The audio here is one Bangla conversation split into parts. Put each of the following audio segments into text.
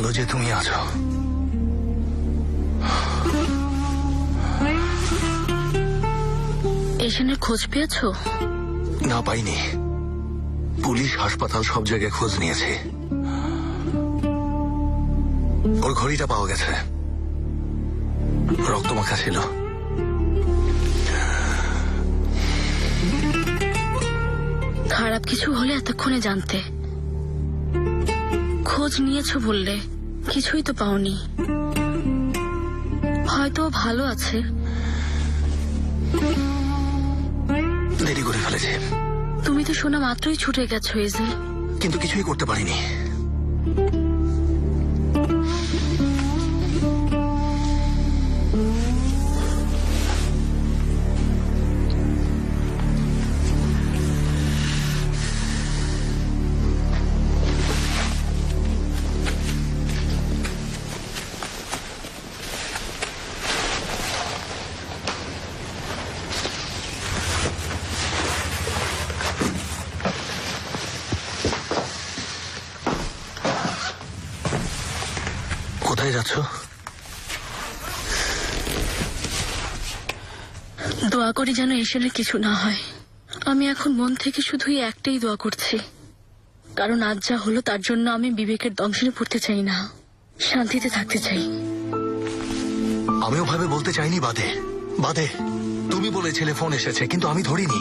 ভালো যে তুমি আছো। এশানের খোঁজ পেয়েছো? না, পাইনি। পুলিশ, হাসপাতাল সব জায়গায় খোঁজ নিয়েছে। ওর ঘড়িটা পাওয়া গেছে, রক্তমাখা ছিল। খারাপ কিছু হলে এতক্ষণে জানতে। খোঁজ নিয়েছো বললে, কিছুই তো পাওনি। হয়তো ও ভালো আছে। দেরি করে ফেলেছে। তুমি তো শোনা মাত্রই ছুটে গেছো এজেল। কিন্তু কিছুই করতে পারিনি। কোথায় যাচ্ছ? দোয়া করি যেন এশানের কিছু না হয়। আমি এখন মন থেকে শুধুই একটাই দোয়া করছি, কারণ আজ যা হলো তার জন্য আমি বিবেকের দংশনে পড়তে চাই না, শান্তিতে থাকতে চাই। আমিও ভাবে বলতে চাইনি বাদে বাদে। তুমি বলেছিলে ফোন এসেছে, কিন্তু আমি ধরিনি।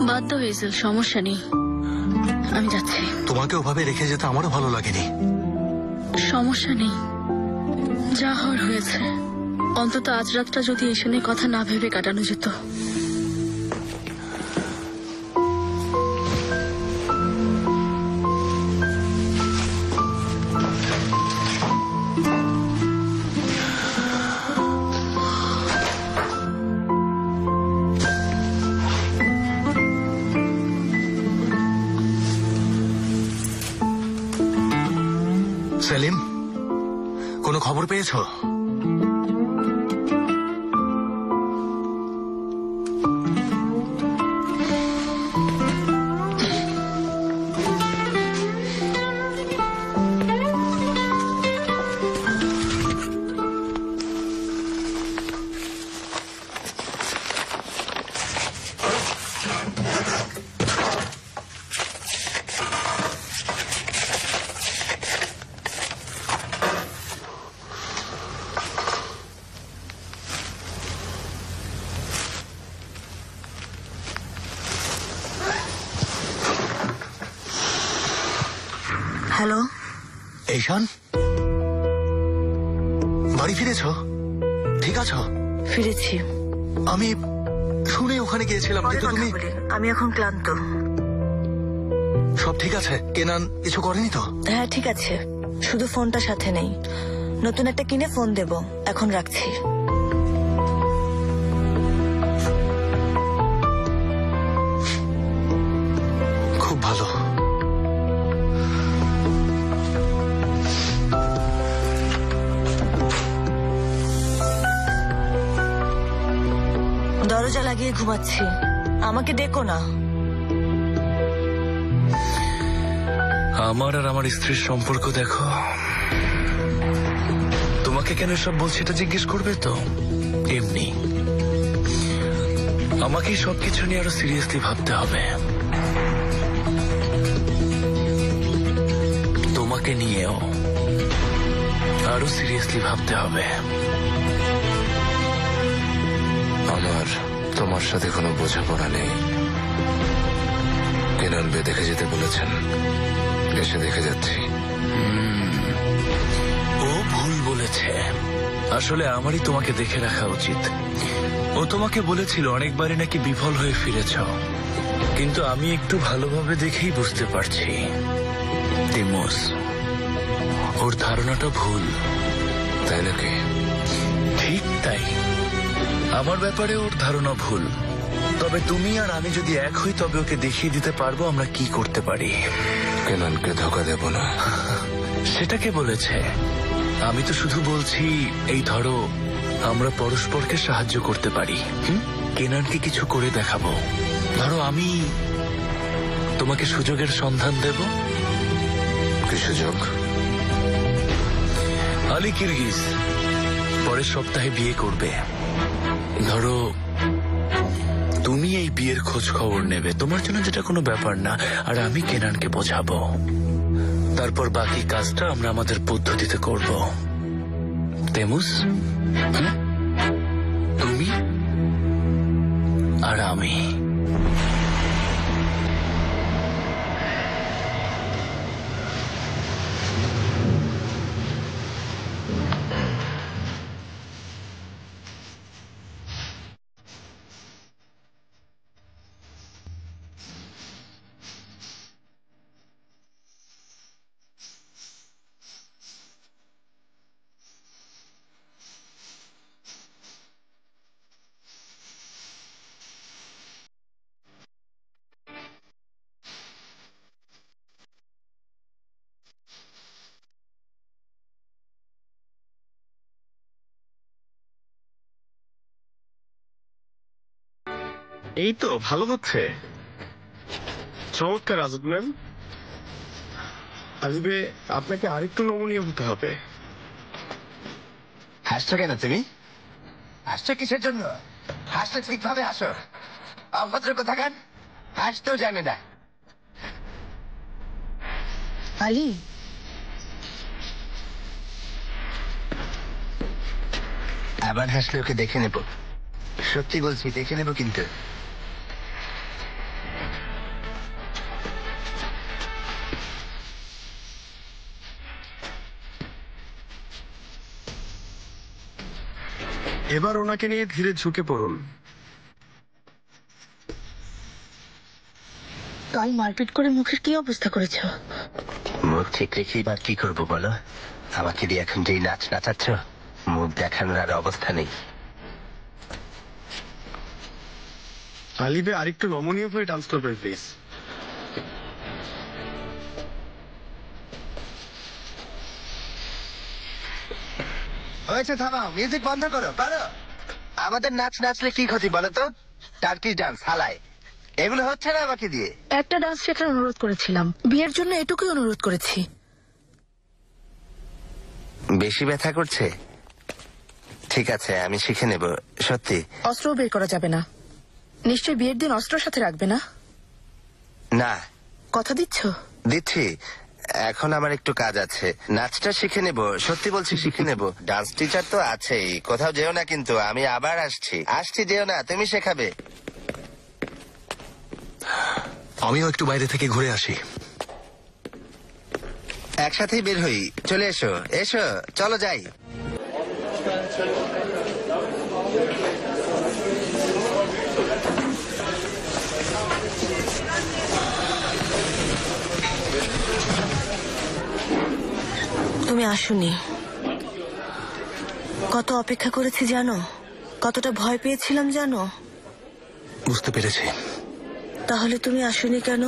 বাদ দাও এজেল, সমস্যা নেই, আমি যাচ্ছি। তোমাকে ওভাবে রেখে যেতে আমারও ভালো লাগেনি। সমস্যা নেই, যা হওয়ার হয়েছে। অন্তত আজ রাতটা যদি এশানের কথা না ভেবে কাটানো যেত। সেলিম, কোনো খবর পেয়েছো? হ্যালো ঈশান, বাড়ি ফিরেছো? ঠিক আছো? ফিরেছি। আমি শুনে ওখানে গিয়েছিলাম, কিন্তু তুমি... আমি এখন ক্লান্ত। সব ঠিক আছে? কেনান কিছু করেনি তো? হ্যাঁ ঠিক আছে, শুধু ফোনটা সাথে নেই। নতুন একটা কিনে ফোন দেব। এখন রাখছি। খুব ভালো। দরজা লাগিয়ে ঘুমাচ্ছি, আমাকে ডেকো না। আমার আর আমার স্ত্রীর সম্পর্ক দেখো। তোমাকে কেন সব বলছি এটা জিজ্ঞেস করবে তো? এমনি আমাকে সবকিছু নিয়ে আরো সিরিয়াসলি ভাবতে হবে। তোমাকে নিয়েও আরো সিরিয়াসলি ভাবতে হবে। আমার তোমার সাথে কোনো বোঝাপড়া নেই। কেনান বে দেখে যেতে বলেছেন, এসে দেখে যাচ্ছি। ও ভুল বলেছে। আসলে আমারই তোমাকে দেখে রাখা উচিত। ও তোমাকে বলেছিল অনেকবারই নাকি বিফল হয়ে ফিরেছ, কিন্তু আমি একটু ভালোভাবে দেখেই বুঝতে পারছি তিমোস, ওর ধারণাটা ভুল। তাই নাকি? ঠিক তাই, আমার ব্যাপারে ওর ধারণা ভুল। তবে তুমি আর আমি যদি এক হই তবে ওকে দেখিয়ে দিতে পারবো আমরা কি করতে পারি। কেনানকে ধোকা দেব না। সেটা কে বলেছে? আমি তো শুধু বলছি এই ধরো আমরা পরস্পরকে সাহায্য করতে পারি। কেনানকে কিছু করে দেখাবো। ধরো আমি তোমাকে সুযোগের সন্ধান দেব। কি সুযোগ? আলী কিরগিজ পরের সপ্তাহে বিয়ে করবে। ধরো তুমি এই বিয়ের খোঁজ খবর নেবে, তোমার জন্য যেটা কোনো ব্যাপার না, আর আমি কেনানকে বোঝাবো। তারপর বাকি কাজটা আমরা আমাদের পদ্ধতিতে করব। তেমুস, তুমি আর আমি। এই তো ভালো হচ্ছে। চমৎকার আজাদ ম্যাম। আসবে, আপনাকে আরেকটু নমনীয় হতে হবে। হাসছো কেন তুমি? হাসছো কিসের জন্য? হাসলে ঠিকভাবে হাসো। অভদ্র কোথাকার, হাসতেও জানে না। আলী, আবার হাসলে ওকে দেখে নেব। সত্যি বলছি, দেখে নেব কিন্তু। এবার ওনাকে নিয়ে ধীরে ঝুঁকে পড়ুন। কাল মারপিট করে মুখের কি অবস্থা করেছ? মুখ ঠিক রেখে এবার কি করবো বলো? আমাকে দিয়ে এখন যেই নাচ নাচাচ্ছ, মুখ দেখানোর আর অবস্থা নেই। আলিবে আরেকটু নমনীয় হয়ে ডান্স করবেন প্লিজ। হয়েছে, থামাও, মিউজিক বন্ধ করো। পারো? আমাদের নাচ নাচলে কি ক্ষতি বলো তো? টার্কিশ ডান্স, হালায়, এগুলো হচ্ছে না আমাকে দিয়ে। একটা ডান্স শেখার অনুরোধ করেছিলাম, বিয়ের জন্য এটুকুই অনুরোধ করেছি। বেশি ব্যথা করছে? ঠিক আছে, আমি শিখে নেব। সত্যি? অস্ত্রও বের করা যাবে না। নিশ্চয়ই বিয়ের দিন অস্ত্র সাথে রাখবে না? না। কথা দিচ্ছ? দিচ্ছি। এখন আমার একটু কাজ আছে, নাচটা শিখে নেব। সত্যি বলছি, শিখে নেব। ডান্স টিচার তো আছেই। কোথাও যেও না কিন্তু, আমি আবার আসছি। যেও না, তুমি শেখাবে। আমিও একটু বাইরে থেকে ঘুরে আসি। একসাথেই বের হই। চলে এসো, এসো, চলো যাই। তুমি আসোনি। কত অপেক্ষা করেছি জানো? কতটা ভয় পেয়েছিলাম জানো? বুঝতে পেরেছি। তাহলে তুমি আসোনি কেন?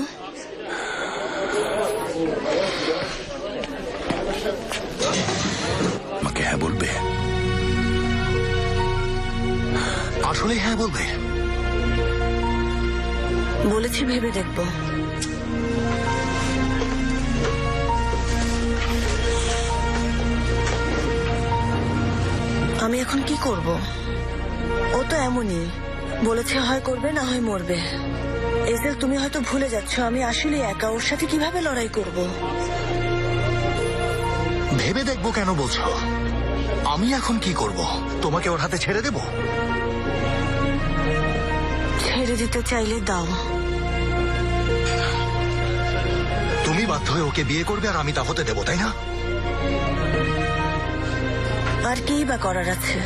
আমাকে হ্যাঁ বলবে? আসলে হ্যাঁ বলবে? বলেছি ভেবে দেখবো। আমি এখন কি করব? ও তো এমনই, বলেছে হয় করবে না হয় মরবে। এজেল, তুমি হয়তো ভুলে যাচ্ছ আমি আসলে একা, ওর সাথে কিভাবে লড়াই করব? ভেবে দেখবো কেন বলছো? আমি এখন কি করব? তোমাকে ওর হাতে ছেড়ে দেব? ছেড়ে দিতে চাইলে দাও। তুমি বাধ্য হয়ে ওকে বিয়ে করবে আর আমি তা হতে দেবো, তাই না? আর কি বা করার আছে?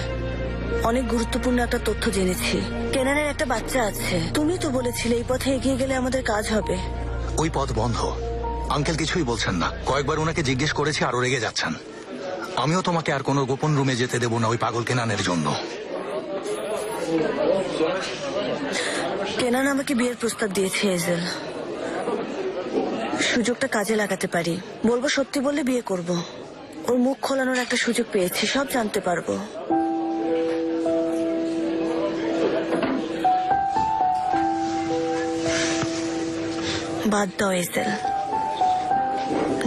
অনেক গুরুত্বপূর্ণ একটা তথ্য জেনেছি। কেনানের একটা বাচ্চা আছে। তুমি তো বলেছিলে এই পথে এগিয়ে গেলে আমাদের কাজ হবে। ওই পথ বন্ধ। আঙ্কেল কিছুই বলছেন না। কয়েকবার ওনাকে জিজ্ঞেস করেছি, আরো রেগে যাচ্ছেন। আমিও তোমাকে আর কোনো গোপন রুমে যেতে দেবো না ওই পাগল কেনানের জন্য। কেনান আমাকে বিয়ের প্রস্তাব দিয়েছে এজেল। সুযোগটা কাজে লাগাতে পারি। বলবো সত্যি বললে বিয়ে করব। ওর মুখ খোলানোর একটা সুযোগ পেয়েছি, সব জানতে পারবো। বাদ দাও এজেল,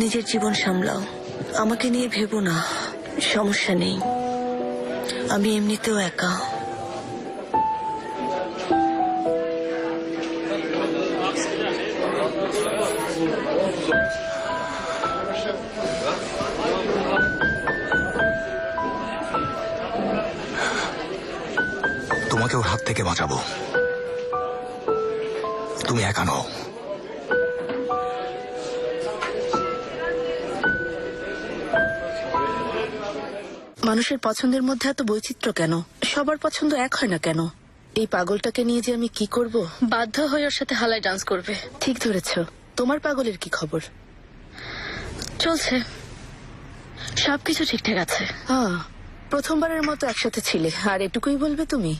নিজের জীবন সামলাও, আমাকে নিয়ে ভেবো না। সমস্যা নেই, আমি এমনিতেও একা। তোমাকে ওর হাত থেকে বাঁচাবো। তুমি একা নও। মানুষের পছন্দের মধ্যে এত বৈচিত্র্য কেন? সবার পছন্দ এক হয় না কেন? এই পাগলটাকে নিয়ে যে আমি কি করব? বাধ্য হয়ে ওর সাথে হালায় ডান্স করবে। ঠিক ধরেছ। তোমার পাগলের কি খবর? চলছে, সবকিছু ঠিকঠাক আছে। হ্যাঁ, প্রথমবারের মতো একসাথে ছিলে, আর এটুকুই বলবে তুমি?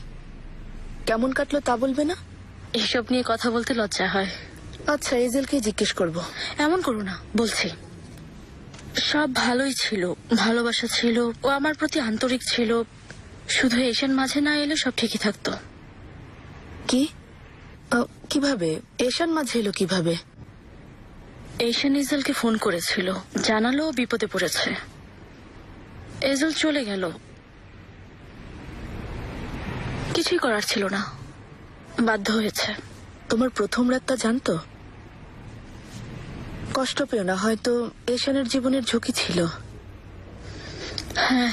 কেমন কাটলো তা বলবে না? এসব নিয়ে কথা বলতে লজ্জা হয়। আচ্ছা, এজেলকে জিজ্ঞেস করব। এমন করো না, বলছি। সব ভালোই ছিল, ভালোবাসা ছিল, ও আমার প্রতি আন্তরিক ছিল। শুধু এশান মাঝে না এলে সব ঠিকই থাকতো। কি? কিভাবে? এশান মাঝে এলো কিভাবে? এশান এজেলকে ফোন করেছিল, জানালো ও বিপদে পড়েছে। এজেল চলে গেল, কিছুই করার ছিল না, বাধ্য হয়েছে। তোমার প্রথম রাতটা জানতো? কষ্ট পেও না, হয়তো এশানের জীবনের ঝুঁকি ছিল। হ্যাঁ,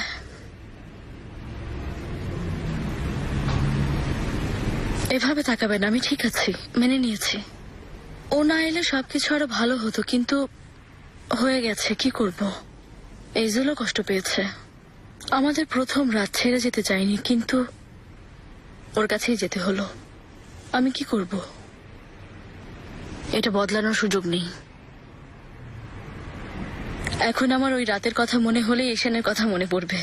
এভাবে তাকাবেন, আমি ঠিক আছি, মেনে নিয়েছি। ও না এলে সবকিছু আরো ভালো হতো, কিন্তু হয়ে গেছে, কি করব। এজেলও কষ্ট পেয়েছে। আমাদের প্রথম রাত, ছেড়ে যেতে চাইনি, কিন্তু ওর কাছেই যেতে হলো। আমি কি করব? এটা বদলানোর সুযোগ নেই। এখন আমার ওই রাতের কথা মনে হলে এশানের কথা মনে পড়বে।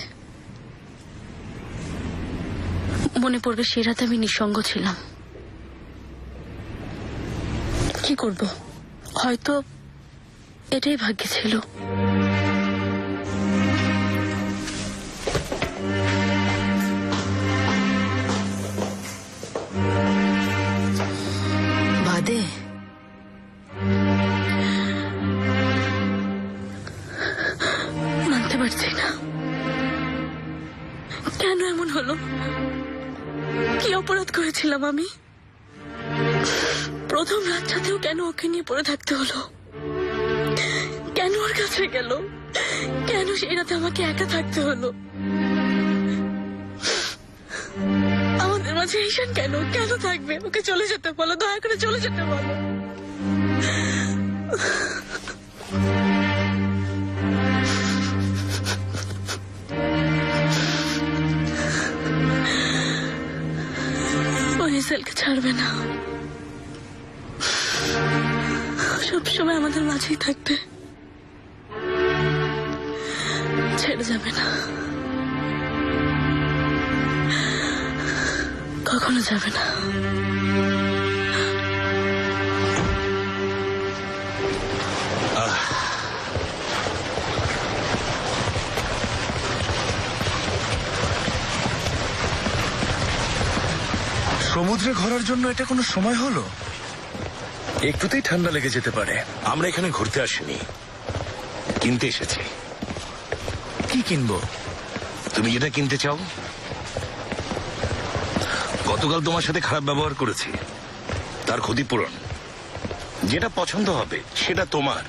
মনে পড়বে সে রাতে আমি নিঃসঙ্গ ছিলাম। কি করব? হয়তো এটাই ভাগ্যে ছিল। বাদে মানতে পারছি না, কেন এমন হলো? কি অপরাধ করেছিলাম আমি? প্রথম রাতটাতেও কেন ওকে নিয়ে পড়ে থাকতে হলো? কেন ওর কাছে গেল? কেন সেই রাতে আমাকে একা থাকতে হলো? আমাদের মাঝে ঈশান কেন কেন থাকবে? ওকে চলে যেতে বলো, দয়া করে চলে যেতে বলো। ও এজেলকে ছাড়বে না, সবসময় আমাদের মাঝেই থাকবে, ছেড়ে যাবে না, কখনো যাবে না। সমুদ্রে ঘোরার জন্য এটা কোনো সময় হলো? একটুতেই ঠান্ডা লেগে যেতে পারে। আমরা এখানে ঘুরতে আসিনি, কিনতে এসেছি। কি কিনবো? তুমি যেটা কিনতে চাও। গতকাল তোমার সাথে খারাপ ব্যবহার করেছি, তার ক্ষতিপূরণ। যেটা পছন্দ হবে সেটা তোমার।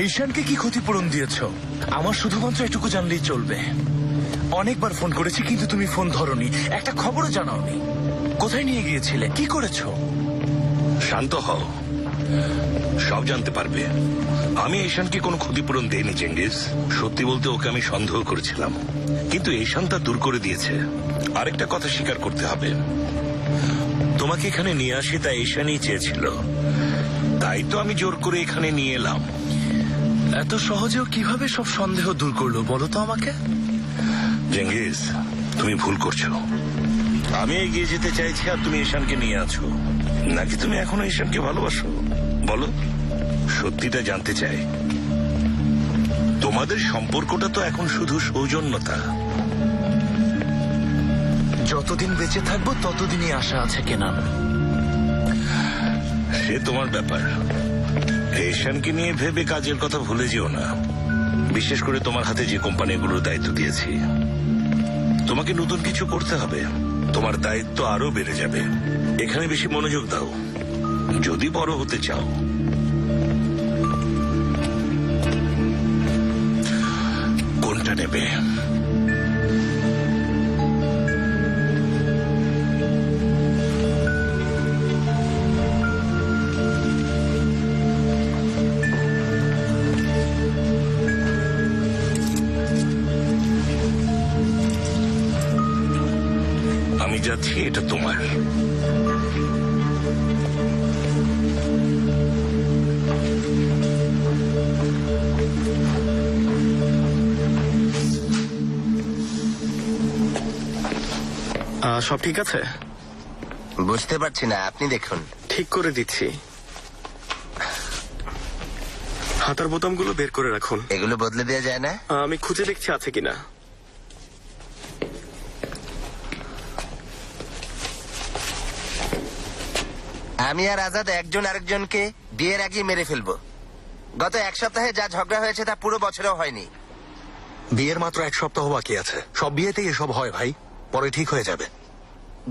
ঈশানকে কি ক্ষতিপূরণ দিয়েছ? আমার শুধুমাত্র এটুকু জানলেই চলবে। অনেকবার ফোন করেছি, কিন্তু তুমি ফোন ধরোনি, একটা খবরও জানাওনি। কোথায় নিয়ে গিয়েছিলে? কি করেছো? শান্ত হও, সব জানতে পারবে। আমি ঈশানকে কোনো ক্ষতিপূরণ দেইনি চেঙ্গিস। সত্যি বলতে ওকে আমি সন্দেহ করেছিলাম, কিন্তু ঈশান তা দূর করে দিয়েছে। আরেকটা কথা স্বীকার করতে হবে, তোমাকে এখানে নিয়ে আসি তা ঈশানই চেয়েছিল, তাই তো আমি জোর করে এখানে নিয়ে এলাম। এত সহজেও কিভাবে সব সন্দেহ দূর করলো বলো তো আমাকে? চেঙ্গিস, তুমি ভুল করছো। আমি এগিয়ে যেতে চাইছি আর তুমি ঈশানকে নিয়ে আছো, নাকি তুমি এখনো ঈশানকে ভালোবাসো? বলো, সত্যিটা জানতে চাই। তোমাদের সম্পর্কটা তো এখন শুধু সৌজন্যতা। যতদিন বেঁচে থাকবো ততদিনই আশা আছে কেনান। সে তোমার ব্যাপার। ঈশানকে নিয়ে ভেবে কাজের কথা ভুলে যেও না। বিশেষ করে তোমার হাতে যে কোম্পানিগুলোর দায়িত্ব দিয়েছি। তোমাকে নতুন কিছু করতে হবে, তোমার দায়িত্ব আরো বেড়ে যাবে। এখানে বেশি মনোযোগ দাও যদি বড় হতে চাও। কোনটা নেবে? আমি যাচ্ছি, এটা তোমার। সব ঠিক আছে? বুঝতে পারছি না, আপনি দেখুন। ঠিক করে দিচ্ছি। হাতার বোতামগুলো বের করে রাখুন। এগুলো বদলে দেওয়া যায় না? আমি খুঁজে দেখছি আছে কিনা। আমি আর আজাদ একজন আরেকজনকে বিয়ের আগে মেরে ফেলবো। গত এক সপ্তাহে যা ঝগড়া হয়েছে তা পুরো বছরেও হয়নি। বিয়ের মাত্র 1 সপ্তাহ বাকি আছে। সব বিয়েতেই এসব হয় ভাই, পরে ঠিক হয়ে যাবে।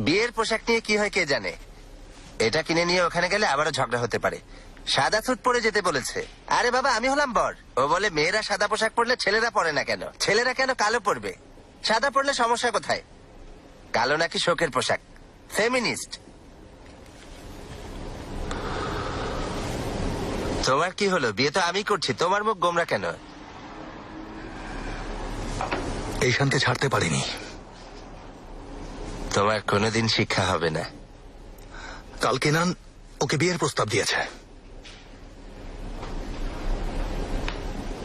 বিয়ের পোশাক নিয়ে কি হয় কে জানে। এটা কিনে নিয়ে ওখানে গেলে আবারও ঝগড়া হতে পারে। সাদা স্যুট পরে যেতে বলেছে। আরে বাবা, আমি হলাম বর। ও বলে মেয়েরা সাদা পোশাক পরলে ছেলেরা পরে না কেন? ছেলেরা কেন কালো পরবে? সাদা পরলে সমস্যা কোথায়? কালো নাকি শোকের পোশাক? ফেমিনিস্ট। তোমার কি হলো? বিয়ে তো আমি করছি, তোমার মুখ গোমরা কেন? এই শান্তি ছাড়তে পারিনি। তোমার কোনোদিন শিক্ষা হবে না। কাল কেনান ওকে বিয়ের প্রস্তাব দিয়েছে।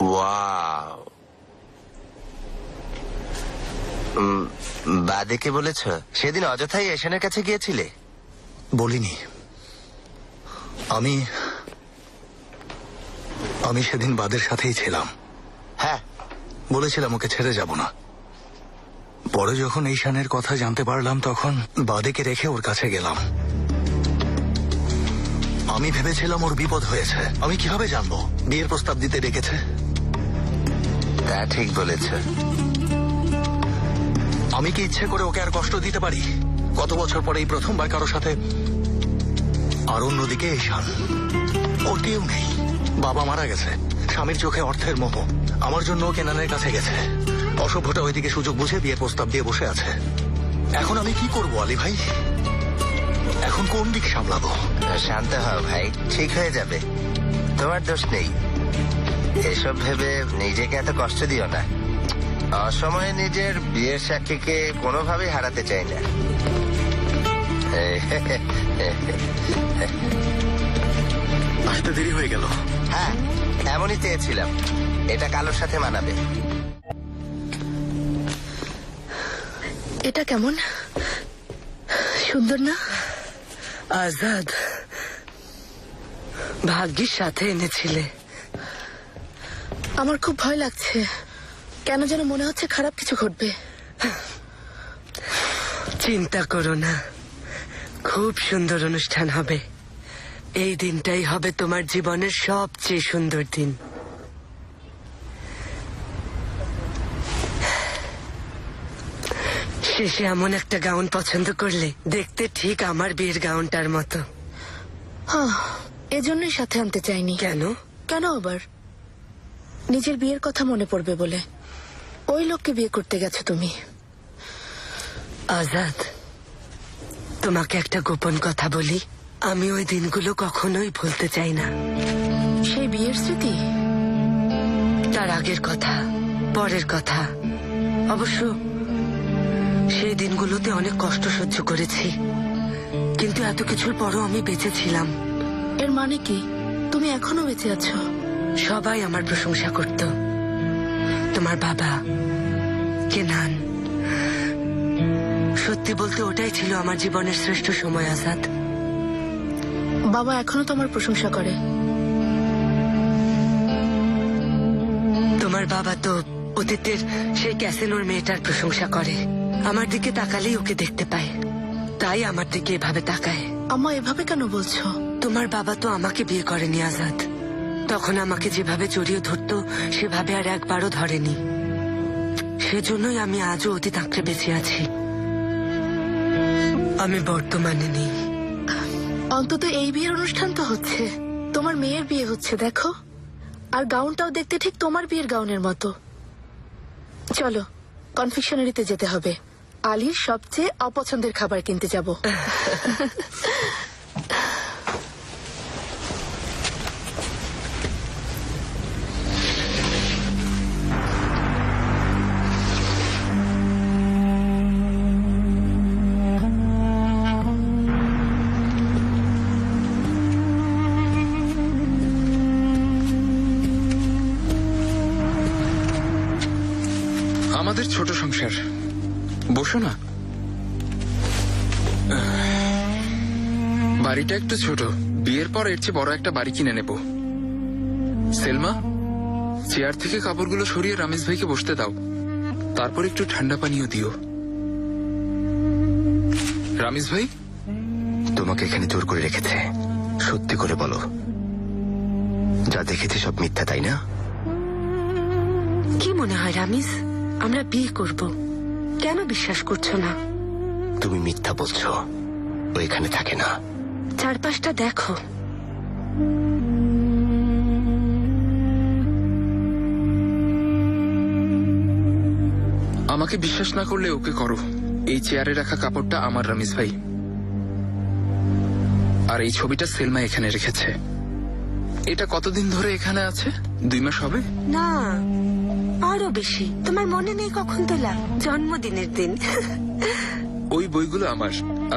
ওয়াও। বাদেকে বলেছ? সেদিন অযথাই এশানের কাছে গিয়েছিলে? বলিনি। আমি সেদিন বাদের সাথেই ছিলাম। হ্যাঁ, বলেছিলাম ওকে ছেড়ে যাব না। পরে যখন এই শানের কথা জানতে পারলাম তখন বাদেকে রেখে ওর কাছে গেলাম। আমি ভেবেছিলাম ওর বিপদ হয়েছে। আমি কিভাবে জানবো বিয়ের প্রস্তাব দিতে ডেকেছে? তা ঠিক বলেছ। আমি কি ইচ্ছে করে ওকে আর কষ্ট দিতে পারি? কত বছর পরে এই প্রথমবার কারো সাথে। আর অন্যদিকে এই শান, ওর কেউ নেই। বাবা মারা গেছে, স্বামীর চোখে অর্থের মোহ। আমার জন্য ও কেনানের কাছে গেছে। অসভ্যটা ওইদিকে সুযোগ বুঝে বিয়ের প্রস্তাব দিয়ে বসে আছে। এখন আমি কি করব আলী ভাই? এখন কোন দিক সামলাবো? শান্ত হও ভাই, ঠিক হয়ে যাবে। তোমার দোষ নেই। এসব ভেবে নিজেকে এত কষ্ট দিও না। অসময়ে নিজের বিয়ের সাক্ষীকে কোনোভাবেই হারাতে চাই না। আসতে দেরি হয়ে গেল। হ্যাঁ, এমনই চেয়েছিলাম। এটা কালোর সাথে মানাবে। এটা কেমন সুন্দর না? আজাদ, ভাগ্যিস সাথে এনেছিলে। আমার খুব ভয় লাগছে। কেন যেন মনে হচ্ছে খারাপ কিছু ঘটবে। চিন্তা করো না, খুব সুন্দর অনুষ্ঠান হবে। এই দিনটাই হবে তোমার জীবনের সবচেয়ে সুন্দর দিন। শেষে এমন একটা গাউন পছন্দ করলে, দেখতে ঠিক আমার বিয়ের গাউনটার মতো। হ্যাঁ, এজন্যই সাথে আনতে চাইনি। কেন? কেন আবার? নিজের বিয়ের কথা মনে পড়বে বলে। ওই লোককে বিয়ে করতে গেছো তুমি। আজাদ, তোমাকে একটা গোপন কথা বলি। আমি ওই দিনগুলো কখনোই ভুলতে চাই না। সেই বিয়ের স্মৃতি? তার আগের কথা, পরের কথা। অবশ্য সেই দিনগুলোতে অনেক কষ্ট সহ্য করেছি, কিন্তু এত কিছুর পরও আমি বেঁচে ছিলাম। এর মানে কি তুমি এখনো বেঁচে আছো? সবাই আমার প্রশংসা করত। তোমার বাবা, কেনান। সত্যি বলতে ওটাই ছিল আমার জীবনের শ্রেষ্ঠ সময় আজাদ। বাবা এখনো তোমার প্রশংসা করে? তোমার বাবা তো অতীতের সেই ক্যাসিনোর মেয়েটার প্রশংসা করে। আমার দিকে তাকালেই ওকে দেখতে পায়, তাই আমার দিকে এভাবে তাকায়। আম্মা এভাবে কেন বলছো? তোমার বাবা তো আমাকে বিয়ে করেনি আজাদ, তখন আমাকে যেভাবে জড়িয়ে ধরতো সেভাবে আর একবারও ধরেনি। সেজন্যই আমি আজও অতীত আঁকড়ে বেঁচে আছি। আমি বর্তমানে নেই। অন্তত এই বিয়ের অনুষ্ঠান তো হচ্ছে, তোমার মেয়ের বিয়ে হচ্ছে দেখো, আর গাউনটাও দেখতে ঠিক তোমার বিয়ের গাউনের মতো। চলো কনফেকশনারিতে যেতে হবে, আলীর সবচেয়ে অপছন্দের খাবার কিনতে যাব। আমাদের ছোট সংসার, বসো না। বাড়িটা একটু ছোট, বিয়ের পর এর চেয়ে বড় একটা বাড়ি কিনে নেব। সেলমা, চেয়ার থেকে কাপড়গুলো সরিয়ে রামেশ ভাইকে বসতে দাও, তারপর একটু ঠান্ডা পানীয় দিও। রামেশ ভাই, তোমাকে এখানে জোর করে রেখেছে, সত্যি করে বলো, যা দেখেছি সব মিথ্যা তাই না? কি মনে হয় রামিস, আমরা বিয়ে করব? কেন বিশ্বাস করছো না? তুমি মিথ্যা বলছো, ও এখানে থাকে না। চারপাশটা দেখো। আমাকে বিশ্বাস না করলে ওকে করো। এই চেয়ারে রাখা কাপড়টা আমার রামেশ ভাই, আর এই ছবিটা সেলমা এখানে রেখেছে। এটা কতদিন ধরে এখানে আছে? 2 মাস হবে না, আরো বেশি। তোমার মনে নেই কখন তোলা? জন্মদিনের দিন। ওই বইগুলো আমার,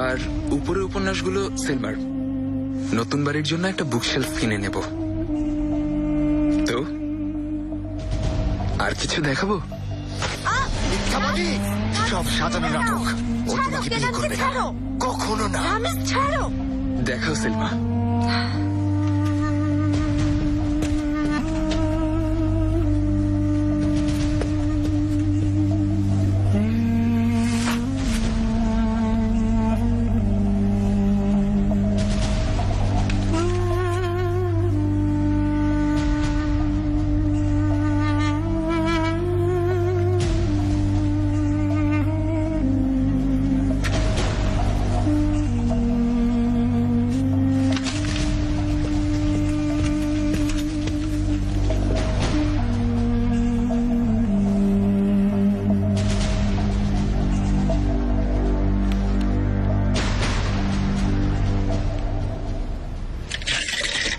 আর উপরে উপন্যাসগুলো সেলমার। নতুন বাড়ির জন্য একটা বুকশেলফ কিনে নেব। তো আর কিছু দেখাবো? সব সাজানো নাটক। ও তোমাকে বিয়ে করবে না, কখনো না। রামিস ছাড়ো। দেখাও সেলমা।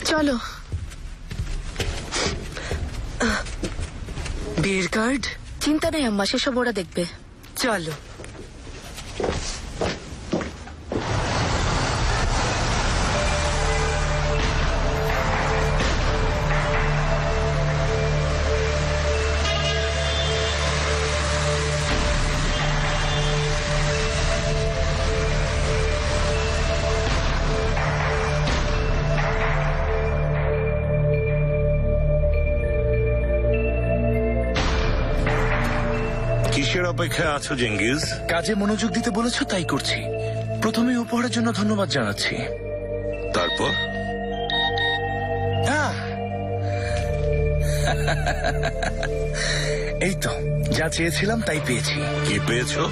চলো। বিয়ের কার্ড? চিন্তা নেই আম্মা, সেসব ওরা দেখবে। চলো। কিসের অপেক্ষায় আছো জেঙ্গিজ? কাজে মনোযোগ দিতে বলেছো তাই করছি। প্রথমে উপহারের জন্য ধন্যবাদ জানাচ্ছি। তারপর এই তো যা চেয়েছিলাম তাই পেয়েছি। কি পেয়েছো?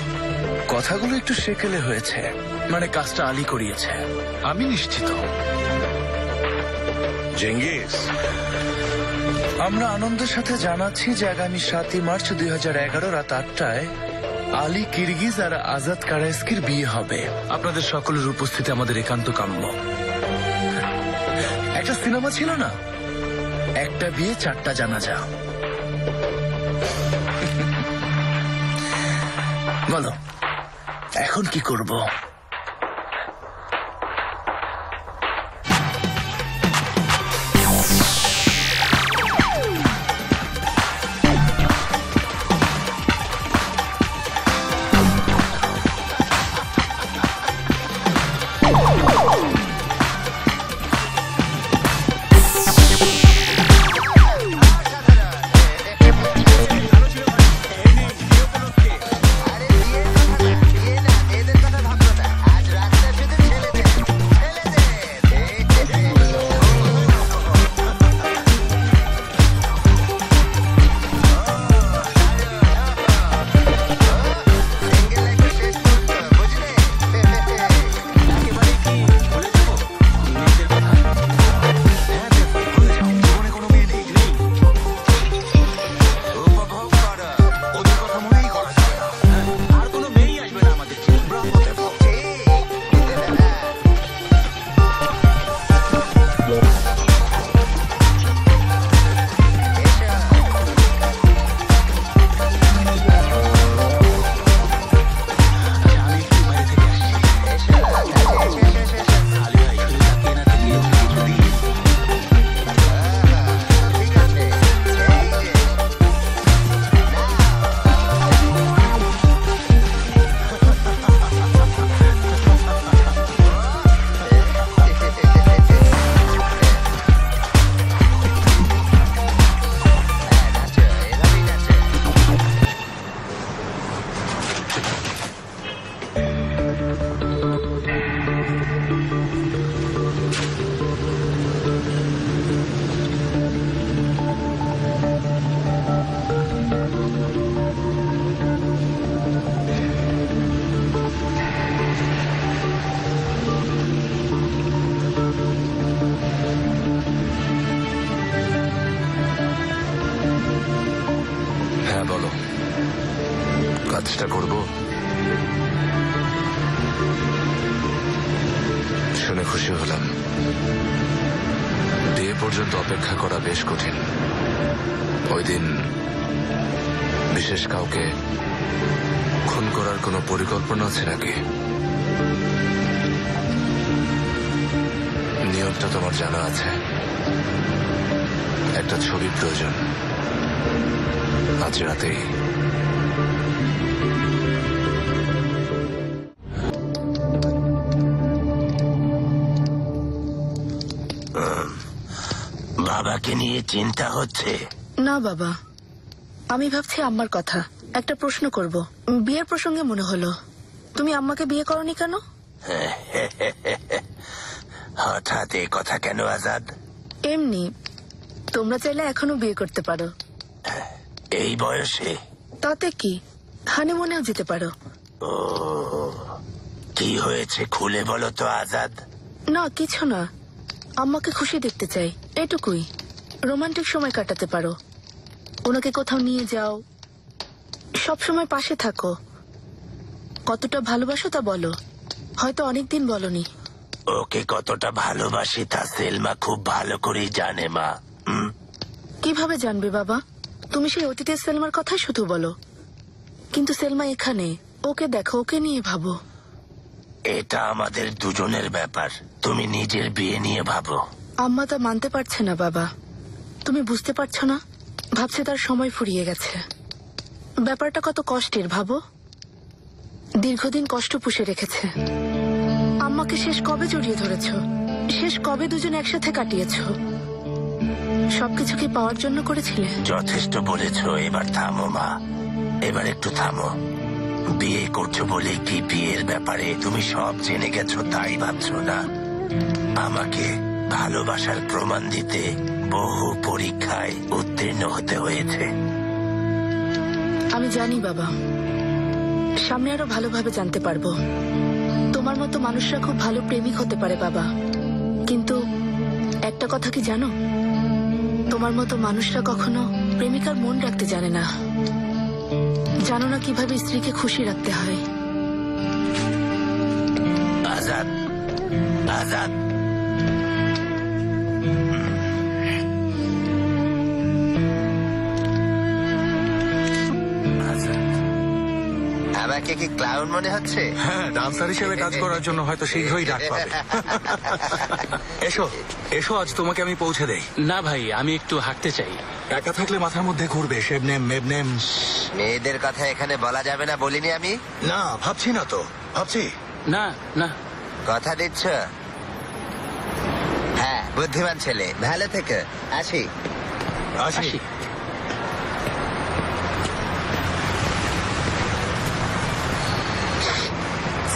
কথাগুলো একটু সেকেলে হয়েছে, মানে কাজটা আলী করিয়েছে, আমি নিশ্চিত। জেঙ্গিজ, আমরা আনন্দের সাথে জানাচ্ছি যে আগামী 7ই মার্চ 2011 রাত 8টায় আলী কিরগিজ আর আজাদ কারাইস্কির বিয়ে হবে। আপনাদের সকলের উপস্থিতি আমাদের একান্ত কাম্য। একটা সিনেমা ছিল না, একটা বিয়ে 4টা জানাজা। বলো এখন কি করব? আরে বিয়ে না, এদের কথা ভাবলো না। চেষ্টা করব? শুনে খুশি হলাম। বিয়ে পর্যন্ত অপেক্ষা করা বেশ কঠিন। ওই দিন বিশেষ কাউকে খুন করার কোনো পরিকল্পনা আছে নাকি? নিয়মটা তোমার জানা আছে। একটা ছবি প্রয়োজন, আজ রাতেই। বাবাকে নিয়ে চিন্তা হচ্ছে? না বাবা, আমি ভাবছি আম্মার কথা। একটা প্রশ্ন করব। বিয়ের প্রসঙ্গে মনে হলো, তুমি আম্মাকে বিয়ে করনি কেন? হঠাৎ এই কথা কেন আজাদ? এমনি, তোমরা চাইলে এখনো বিয়ে করতে পারো। এই বয়সে? তাতে কি, হানিমুনেও যেতে পারো। ও, কি হয়েছে খুলে বলো তো আজাদ। না কিছু না, আম্মাকে খুশি দেখতে চাই, এটুকুই। রোমান্টিক সময় কাটাতে পারো, ওনাকে কোথাও নিয়ে যাও, সব সময় পাশে থাকো। কতটা ভালোবাসো তা বলো, হয়তো অনেকদিন বলনি। ওকে কতটা ভালোবাসি তা সেলমা খুব ভালো করেই জানে মা। কিভাবে জানবে বাবা? তুমি সেই অতীতের সেলমার কথাই শুধু বলো, কিন্তু সেলমা এখানে, ওকে দেখো, ওকে নিয়ে ভাবো। এটা আমাদের দুজনের ব্যাপার, তুমি নিজের বিয়ে নিয়ে ভাবো। আম্মা তা মানতে পারছে না বাবা, তুমি বুঝতে পারছো না? ভাবছে তার সময় ফুরিয়ে গেছে। ব্যাপারটা কত কষ্টের ভাবো। দীর্ঘদিন কষ্ট পুষে রেখেছে। আম্মাকে শেষ কবে জড়িয়ে ধরেছ? শেষ কবে দুজন একসাথে কাটিয়েছ? সবকিছু কি পাওয়ার জন্য করেছিলে? যথেষ্ট বলেছো, এবার থামো মা, এবার একটু থামো। বিয়ে করছো বলে কি বিয়ের ব্যাপারে তুমি সব জেনে গেছো তাই ভাবছো না? আমাকে ভালোবাসার প্রমাণ দিতে বহু পরীক্ষায় উত্তীর্ণ হতে হয়েছে। আমি জানি বাবা, সামনে আরো ভালোভাবে জানতে পারবো। তোমার মতো মানুষরা খুব ভালো প্রেমিক হতে পারে বাবা, কিন্তু একটা কথা কি জানো? তোমার মতো মানুষরা কখনো প্রেমিকার মন রাখতে জানে না, জানো না কিভাবে স্ত্রীকে খুশি রাখতে হয়। আজাদ, আজাদ, আমাকে কি ক্লাউন মনে হচ্ছে? হ্যাঁ, ডান্সার হিসেবে কাজ করার জন্য হয়তো শীঘ্রই ডাক পাবে। এসো এসো, আজ তোমাকে আমি পৌঁছে দেই। না ভাই, আমি একটু হাঁটতে চাই। একা থাকলে মাথার মধ্যে ঘুরবে শেবনেম মেবনেম। মেয়েদের কথা এখানে বলা যাবে না বলিনি আমি? না, ভাবছি না তো, ভাবছি। না না, কথা দিচ্ছ? হ্যাঁ, বুদ্ধিমান ছেলে, ভালো থেকে। আসি। আসি।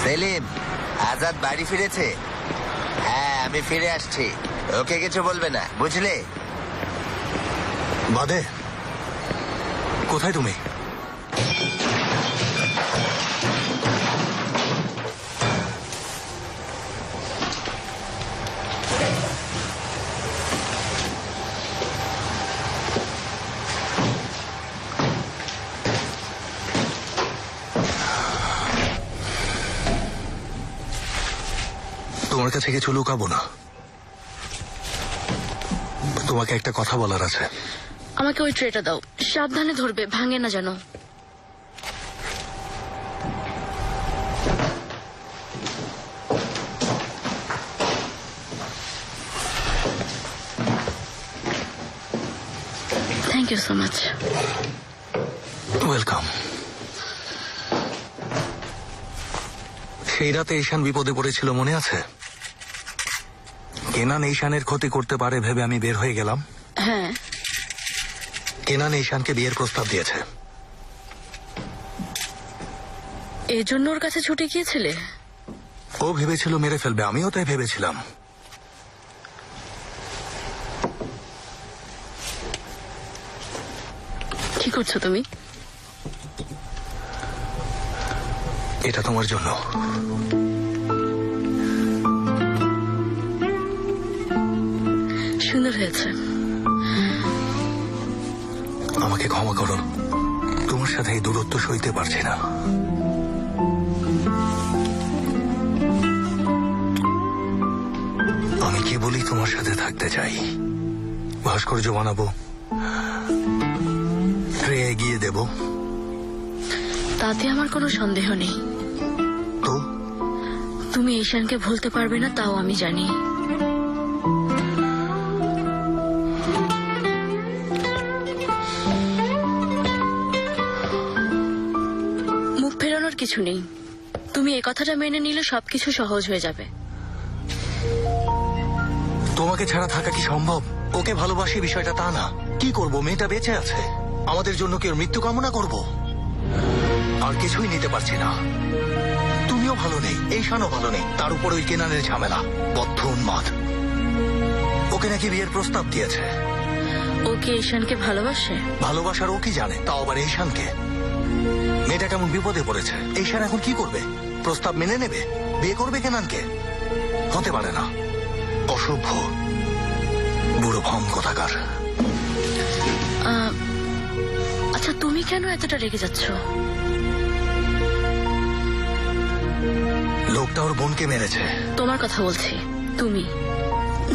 সেলিম, আজাদ বাড়ি ফিরেছে? হ্যাঁ, আমি ফিরে আসছি। ওকে কিছু বলবে না, বুঝলে? বাদে, কোথায় তুমি? তোমার কাছে কিছু লুকাবো না, তোমাকে একটা কথা বলার আছে। আমাকে ওই ট্রেটা দাও, সাবধানে ধরবে, ভাঙে না যেন। Thank you so much. Welcome. সেই রাতে ঈশান বিপদে পড়েছিল, মনে আছে? কেনান ঈশানের ক্ষতি করতে পারে ভেবে আমি বের হয়ে গেলাম। হ্যাঁ। কেনান ঈশানকে বিয়ের প্রস্তাব দিয়েছে। এই জন্য ওর কাছে ছুটে গিয়েছিলে? ও ভেবেছিল মেরে ফেলবে, আমিও তাই ভেবেছিলাম। কি করছো তুমি? এটা তোমার জন্য। সুন্দর হয়েছে। আমাকে ক্ষমা করো, তোমার তোমার সাথে এই দূরত্ব সইতে পারছি না। আমি কেবলই তোমার সাথে থাকতে চাই। ভাস্কর্য বানাবো, ট্রে এগিয়ে দেব। তাতে আমার কোনো সন্দেহ নেই। তো তুমি ঈশানকে ভুলতে পারবে না, তাও আমি জানি। মুখ ফেরানোর কিছু নেই। তুমি এ কথাটা মেনে নিলে সবকিছু সহজ হয়ে যাবে। তোমাকে ছাড়া থাকা কি সম্ভব? ওকে ভালোবাসি বিষয়টা তা না। কি করব, মেয়েটা বেঁচে আছে। আমাদের জন্য কি ওর মৃত্যু কামনা করব? আর কিছুই নিতে পারছি না। তুমিও ভালো নেই, ঈশানও ভালো নেই, তার উপর ওই কেনানের ঝামেলা। বদ্ধ উন্মাদ। ওকে নাকি বিয়ের প্রস্তাব দিয়েছে। ও কি ঈশানকে ভালোবাসে? ভালোবাসার ও কি জানে, তাও আবার ঈশানকে। মেয়েটা কেমন বিপদে পড়েছে। ঈশান এখন কি করবে? প্রস্তাব মেনে নেবে? বিয়ে করবে কেনানকে? হতে পারে না। অসভ্য বুড়ো ভম কোথাকার। আচ্ছা, তুমি কেন এতটা রেগে যাচ্ছ? লোকটা ওর বোনকে মেরেছে। তোমার কথা বলছি। তুমি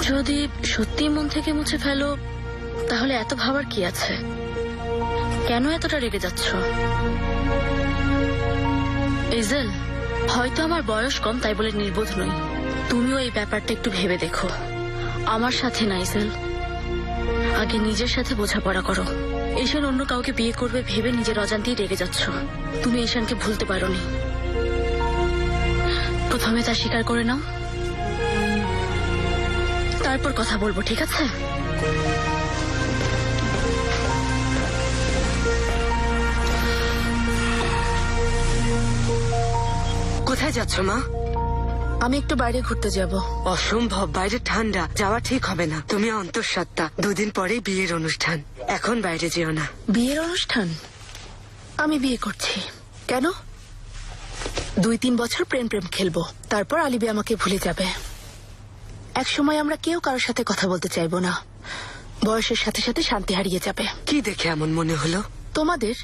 যদি সত্যি মন থেকে মুছে ফেলো, তাহলে এত ভাবার কি আছে? কেন এতটা রেগে যাচ্ছ? ইজেল, হয়তো আমার বয়স কম, তাই বলে নির্বোধ নই। তুমিও এই ব্যাপারটা একটু ভেবে দেখো। আমার সাথে না ইজেল, আগে নিজের সাথে বোঝাপড়া করো। ঈশান অন্য কাউকে বিয়ে করবে ভেবে নিজের অজান্তেই রেগে যাচ্ছ। তুমি ঈশানকে ভুলতে পারোনি। প্রথমে তা স্বীকার করে নাও, তারপর কথা বলবো, ঠিক আছে? কোথায় যাচ্ছ মা? আমি একটু বাইরে ঘুরতে যাব। অসম্ভব, বাইরে ঠান্ডা, যাওয়া ঠিক হবে না। তুমি অন্তঃসত্ত্বা, 2 দিন পরেই বিয়ের অনুষ্ঠান। এখন বাইরে যেও না। বিয়ের অনুষ্ঠান? আমি বিয়ে করছি কেন? 2-3 বছর প্রেম খেলবো, তারপর আলিবি আমাকে ভুলে যাবে। এক সময় আমরা কেউ কারোর সাথে কথা বলতে চাইবো না। বয়সের সাথে সাথে শান্তি হারিয়ে যাবে। কি দেখে এমন মনে হলো? তোমাদের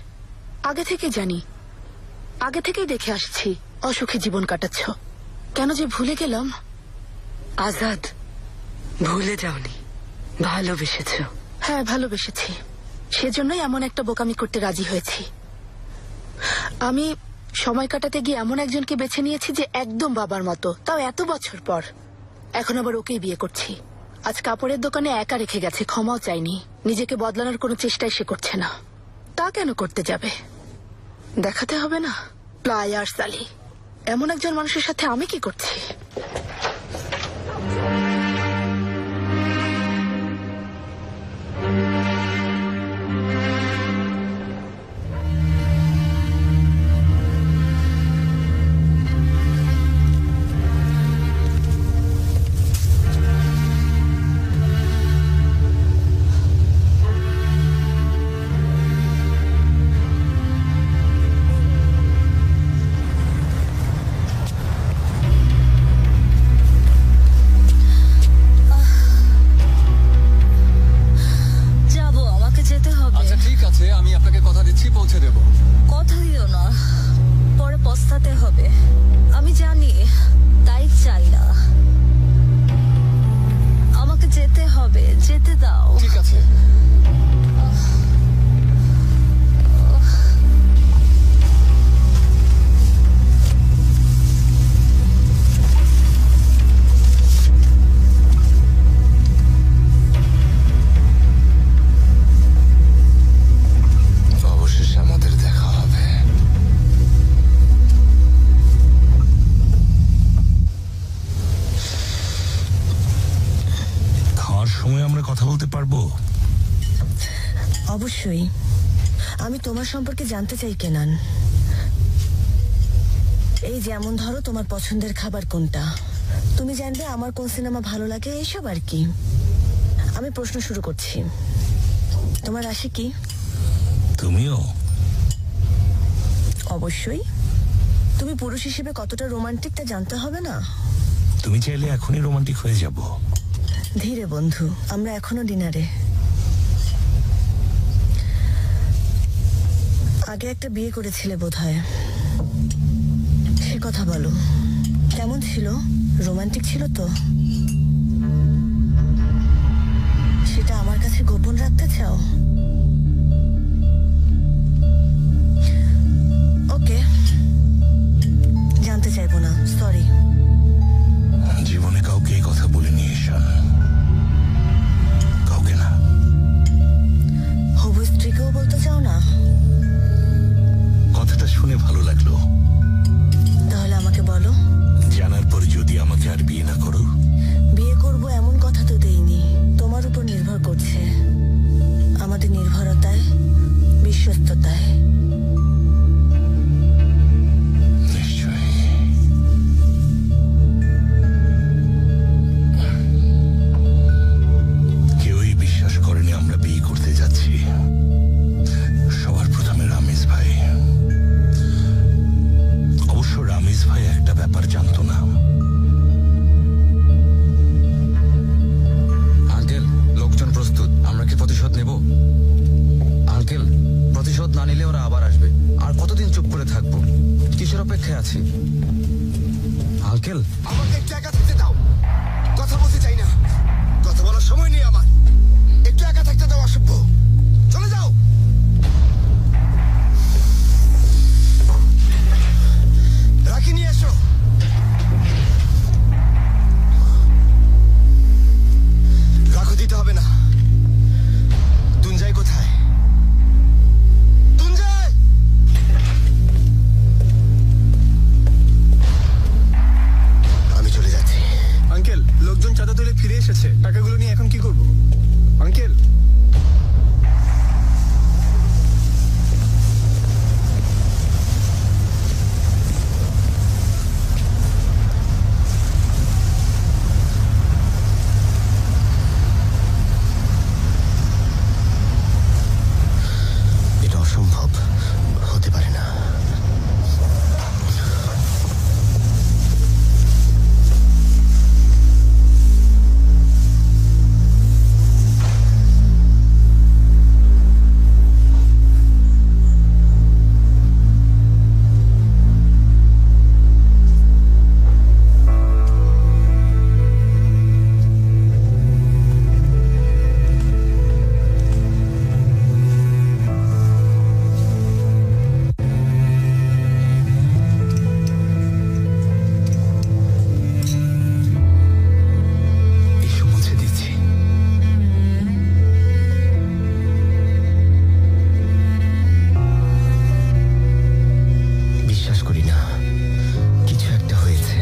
আগে থেকে জানি, আগে থেকেই দেখে আসছি অসুখী জীবন কাটাচ্ছ। কেন যে ভুলে গেলাম। আজাদ, ভুলে যাওনি, ভালোবেসেছ। হ্যাঁ, ভালোবেসেছি। সেজন্যই এমন একটা বোকামি করতে রাজি হয়েছি। আমি সময় কাটাতে গিয়ে এমন একজনকে বেছে নিয়েছি যে একদম বাবার মতো, তাও এত বছর পর। এখন আবার ওকেই বিয়ে করছি। আজ কাপড়ের দোকানে একা রেখে গেছে, ক্ষমাও চাইনি। নিজেকে বদলানোর কোনো চেষ্টাই সে করছে না। তা কেন করতে যাবে? দেখাতে হবে না প্লায়ার সালি। এমন একজন মানুষের সাথে আমি কি করছি? যাবো, আমাকে যেতে হবে। আচ্ছা ঠিক আছে, আমি আপনাকে কথা দিচ্ছি পৌঁছে দেব। কথা দিও না, পরে পস্তাতে হবে। আমি জানি, তাই চাই না। আমাকে যেতে হবে, যেতে দাও। ঠিক আছে। অবশেষে আমাদের দেখা হবে। খাওয়ার সময় আমরা কথা বলতে পারবো? অবশ্যই। আমি তোমার সম্পর্কে জানতে চাই কেনান। এই যেমন ধরো, তোমার পছন্দের খাবার কোনটা, তুমি জানবে আমার কোন সিনেমা ভালো লাগে, এইসব আর কি। আমি প্রশ্ন শুরু করছি। তোমার রাশি কি? তুমিও? অবশ্যই। তুমি পুরুষ হিসেবে কতটা রোমান্টিক তা জানতে হবে না? তুমি চাইলে এখনই রোমান্টিক হয়ে যাব। ধীরে বন্ধু, আমরা এখনো ডিনারে। আগে একটা বিয়ে করেছিলে বোধহয়, সে কথা বলো। কেমন ছিল? রোমান্টিক ছিল তো? সেটা আমার কাছে গোপন রাখতে চাও? ওকে, জানতে চাইবো না, সরি। জীবনে কাউকে এই কথা বলিনি ঈশান, কাউকে না। হবু স্ত্রীকেও বলতে চাও না? কথাটা শুনে ভালো লাগলো। তাহলে আমাকে বলো। জানার পর যদি আমাকে আর বিয়ে না করো? বিয়ে করব এমন কথা তো দেইনি, তোমার উপর নির্ভর করছে। আমাদের নির্ভরতায়, বিশ্বস্ততায়। নিশ্চয়ই। কেউই বিশ্বাস করেনি আমরা বিয়ে করতে যাচ্ছি। সবার প্রথমে রামিজ ভাই। অবশ্য রামিজ ভাই একটা ব্যাপার জানতো না। আঙ্কেল, লোকজন প্রস্তুত, আমরা কি প্রতিশোধ নেব? আঙ্কেল, প্রতিশোধ না নিলে ওরা আবার আসবে। আর কতদিন চুপ করে থাকবো? কিসের অপেক্ষায় আছি? আঙ্কেল, আমাকে একটু একা থাকতে দাও, কথা বলতে চাই না। কথা বলার সময় নেই আমার, একটু একা থাকতে দাও। অসভ্য, চলে যাও। রাখি নিয়ে এসো। রাখো দিতে হবে না। তুঞ্জাই কোথায়? তুঞ্জাই! আমি চলে যাচ্ছি। আঙ্কেল, লোকজন চাঁদা তুলে ফিরে এসেছে। টাকাগুলো নিয়ে এখন কি করব আঙ্কেল? এটা অসম্ভব, হতে পারে না। এসো, মুছে দিচ্ছি। বিশ্বাস করি না, কিছু একটা হয়েছে।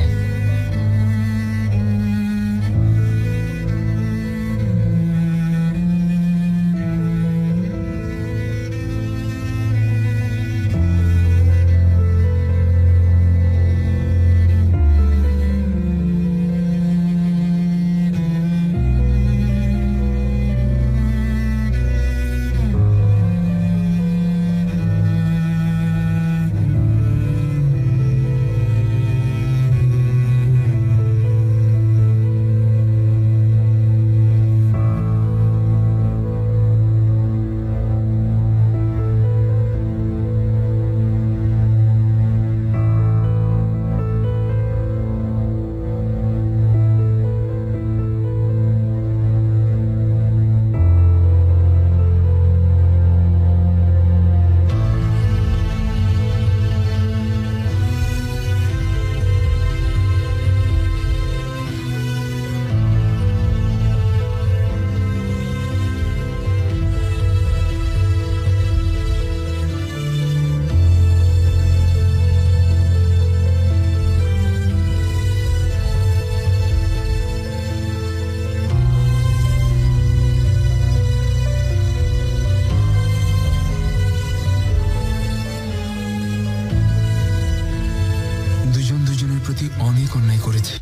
প্রতি অনেক অন্যায় করেছি,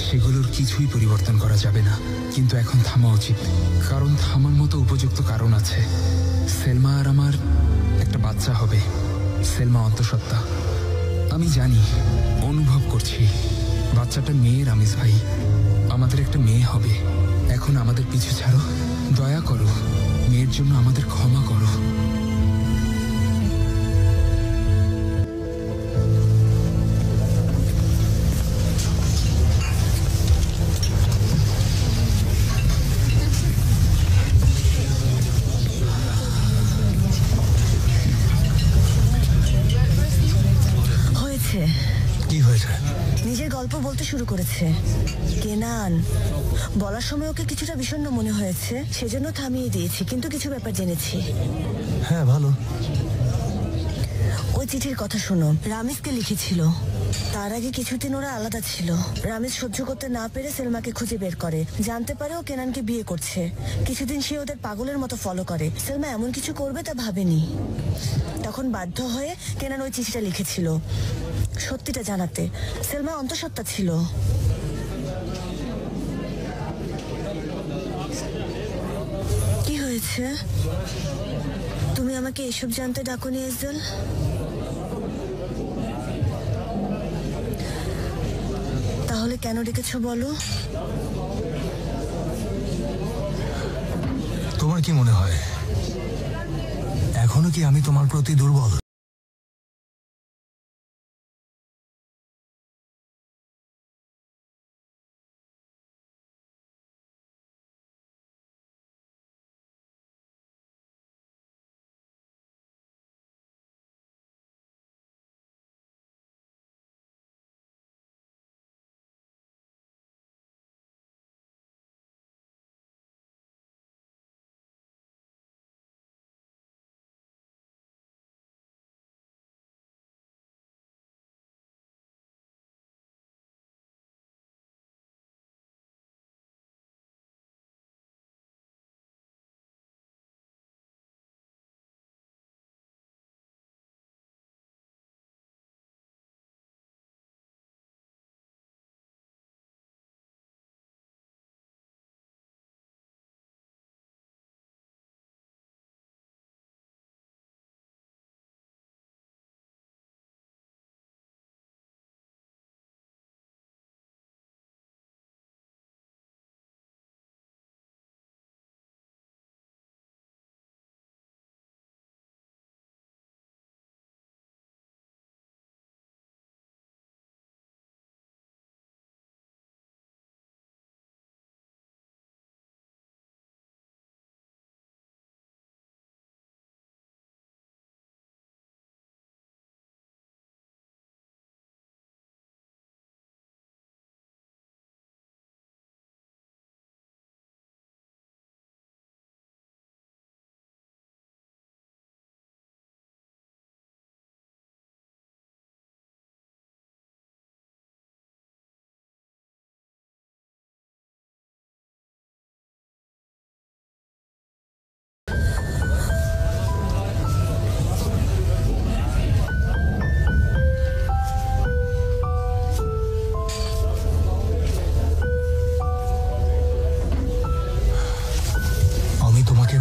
সেগুলোর কিছুই পরিবর্তন করা যাবে না। কিন্তু এখন থামা উচিত, কারণ থামার মতো উপযুক্ত কারণ আছে। সেলমা আর আমার একটা বাচ্চা হবে। সেলমা অন্তঃসত্ত্বা, আমি জানি, অনুভব করছি। বাচ্চাটা মেয়ে রামিজ ভাই, আমাদের একটা মেয়ে হবে। এখন আমাদের পিছু ছাড়ো, দয়া করো, মেয়ের জন্য আমাদের ক্ষমা করো। করতে শুরু করেছে। কেনান বলার সময় ওকে কিছুটা বিষণ্ণ মনে হয়েছে, সেজন্য থামিয়ে দিয়েছি, কিন্তু কিছু ব্যাপার জেনেছি। হ্যাঁ, ভালো। ওই চিঠির কথা শোনো, রামিসকে লিখেছিল। তার আগে কিছুদিন ওরা আলাদা ছিল। রামিস সহ্য করতে না পেরে সেলমাকে খুঁজে বের করে, জানতে পারে ও কেনানকে বিয়ে করছে। কিছুদিন সে ওদের পাগলের মতো ফলো করে। সেলমা এমন কিছু করবে তা ভাবেনি। তখন বাধ্য হয়ে কেনান ওই চিঠিটা লিখেছিল, সত্যিটা জানাতে। সেলমা অন্তঃসত্ত্বা ছিল। কি হয়েছে? তুমি আমাকে এসব জানতে ডাকোনি এজেল? তাহলে কেন ডেকেছো বলো? তোমার কি মনে হয় এখনো কি আমি তোমার প্রতি দুর্বল?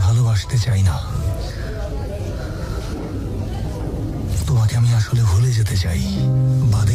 ভালোবাসতে চাই না, তোমাকে আমি আসলে ভুলে যেতে চাই। বাদে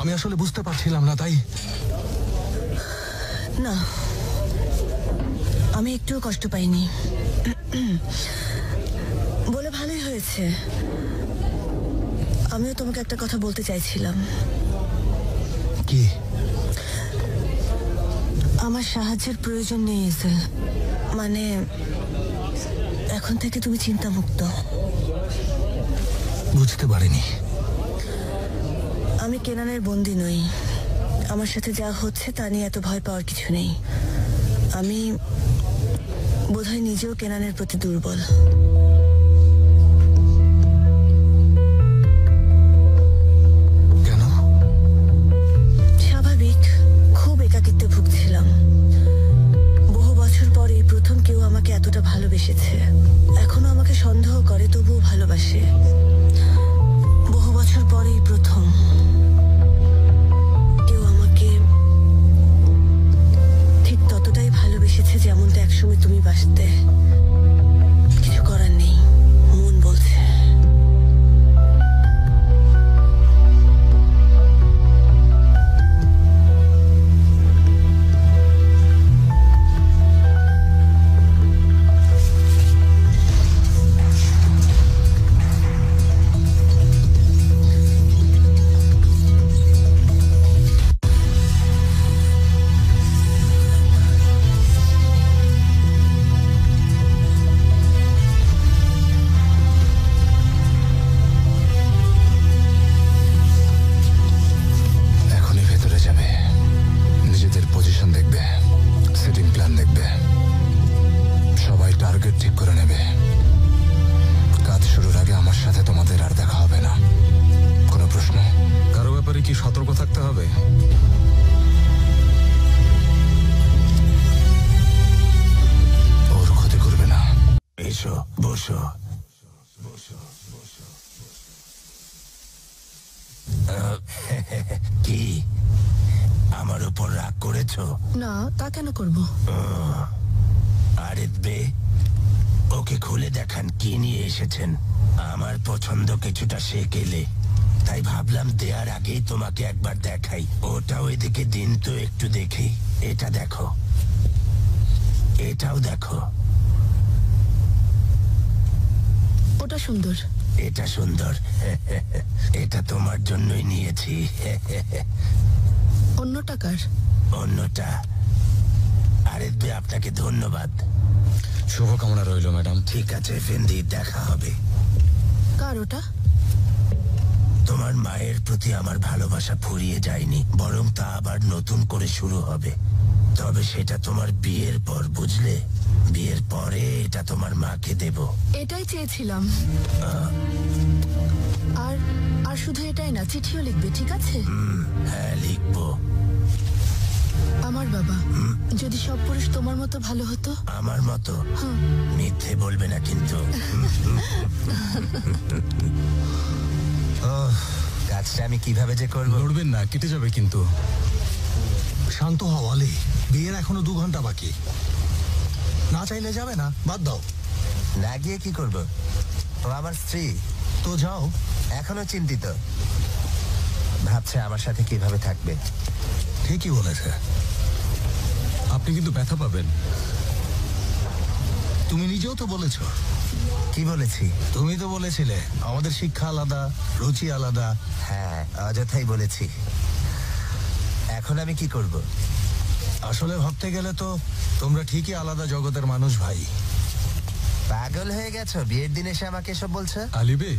আমি আসলে বুঝতে পারছিলাম না, তাই না, আমি একটুও কষ্ট পাইনি। বলে ভালোই হয়েছে। আমিও তোমাকে একটা কথা বলতে চাইছিলাম। কি? আমার সাহায্যের প্রয়োজন নেই এজেল। মানে এখন থেকে তুমি চিন্তামুক্ত। বুঝতে পারিনি। আমি কেনানের বন্দী নই। আমার সাথে যা হচ্ছে তা নিয়ে এত ভয় পাওয়ার কিছু নেই। আমি বোধহয় নিজেও কেনানের প্রতি দুর্বল। কেন? স্বাভাবিক, খুব একাকিত্বে ভুগছিলাম। বহু বছর পরে এই প্রথম কেউ আমাকে এতটা ভালোবেসেছে। এখনো আমাকে সন্দেহ করে, তবুও ভালোবাসে। বহু বছর পরে এই প্রথম কেউ আমাকে ঠিক ততটাই ভালোবেসেছে যেমনটা একসময় তুমি বাসতে। কিছু করার নেই, মন বলছে। এখনই ভেতরে যাবে, নিজেদের পজিশন দেখবে, সেটিং প্ল্যান দেখবে, সবাই টার্গেট ঠিক করে নেবে। কাজ শুরুর আগে আমার সাথে তোমাদের আর দেখা হবে না। কোনো প্রশ্ন? কারো ব্যাপারে কি সতর্ক থাকতে হবে? ওর ক্ষতি করবে না। এসো, বসো। কি আমার উপর রাগ করেছো? না, তা কেন করব? আরে বে, ওকে খুলে দেখান কি নিয়ে এসেছেন। আমার পছন্দ কিছুটা শেকেলে, তাই ভাবলাম দেওয়ার আগেই তোমাকে একবার দেখাই। ওটা ওইদিকে দিন তো একটু দেখি। এটা দেখো, এটাও দেখো। ওটা সুন্দর। এটা সুন্দর। এটা তোমার জন্যই নিয়েছি। অন্য টাকার। অন্যটা আরে বে, আপনাকে ধন্যবাদ। শুভকামনা রইল ম্যাডাম। ঠিক আছে ফেন্দি, দেখা হবে। কার ওটা? তোমার মায়ের প্রতি আমার ভালোবাসা ফুরিয়ে যায়নি, বরং তা আবার নতুন করে শুরু হবে। তবে সেটা তোমার বিয়ের পর, বুঝলে? বিয়ের পরে এটা তোমার মাকে দেব। এটাই চেয়েছিলাম। আর আর শুধু এটাই না, চিঠিও লিখবে, ঠিক আছে? হ্যাঁ, লিখবো। আমার বাবা, যদি সব পুরুষ তোমার মতো ভালো হতো। আমার মতো? মিথ্যে বলবে না কিন্তু। কাজটা আমি কিভাবে যে করবো? লড়বেন না, কেটে যাবে কিন্তু। শান্ত হও অলি, বিয়ের এখনো 2 ঘন্টা বাকি। না চাইলে যাবে না, বাদ দাও। না গিয়ে কি করব? ও আমার স্ত্রী। তো যাও। এখনো চিন্তিত, ভাবছে আমার সাথে কিভাবে থাকবে। ঠিকই বলেছে। আপনি কিন্তু ব্যথা পাবেন। তুমি নিজেও তো বলেছো। কি বলেছি? তুমি তো বলেছিলে আমাদের শিক্ষা আলাদা, রুচি আলাদা। হ্যাঁ, অযথাই বলেছি। এখন আমি কি করব? আসলে ভাবতে গেলে তো তোমরা ঠিকই আলাদা জগতের মানুষ ভাই। পাগল হয়ে গেছো? বিয়ের দিন এসে আমাকে এসব বলছো? আলিবে,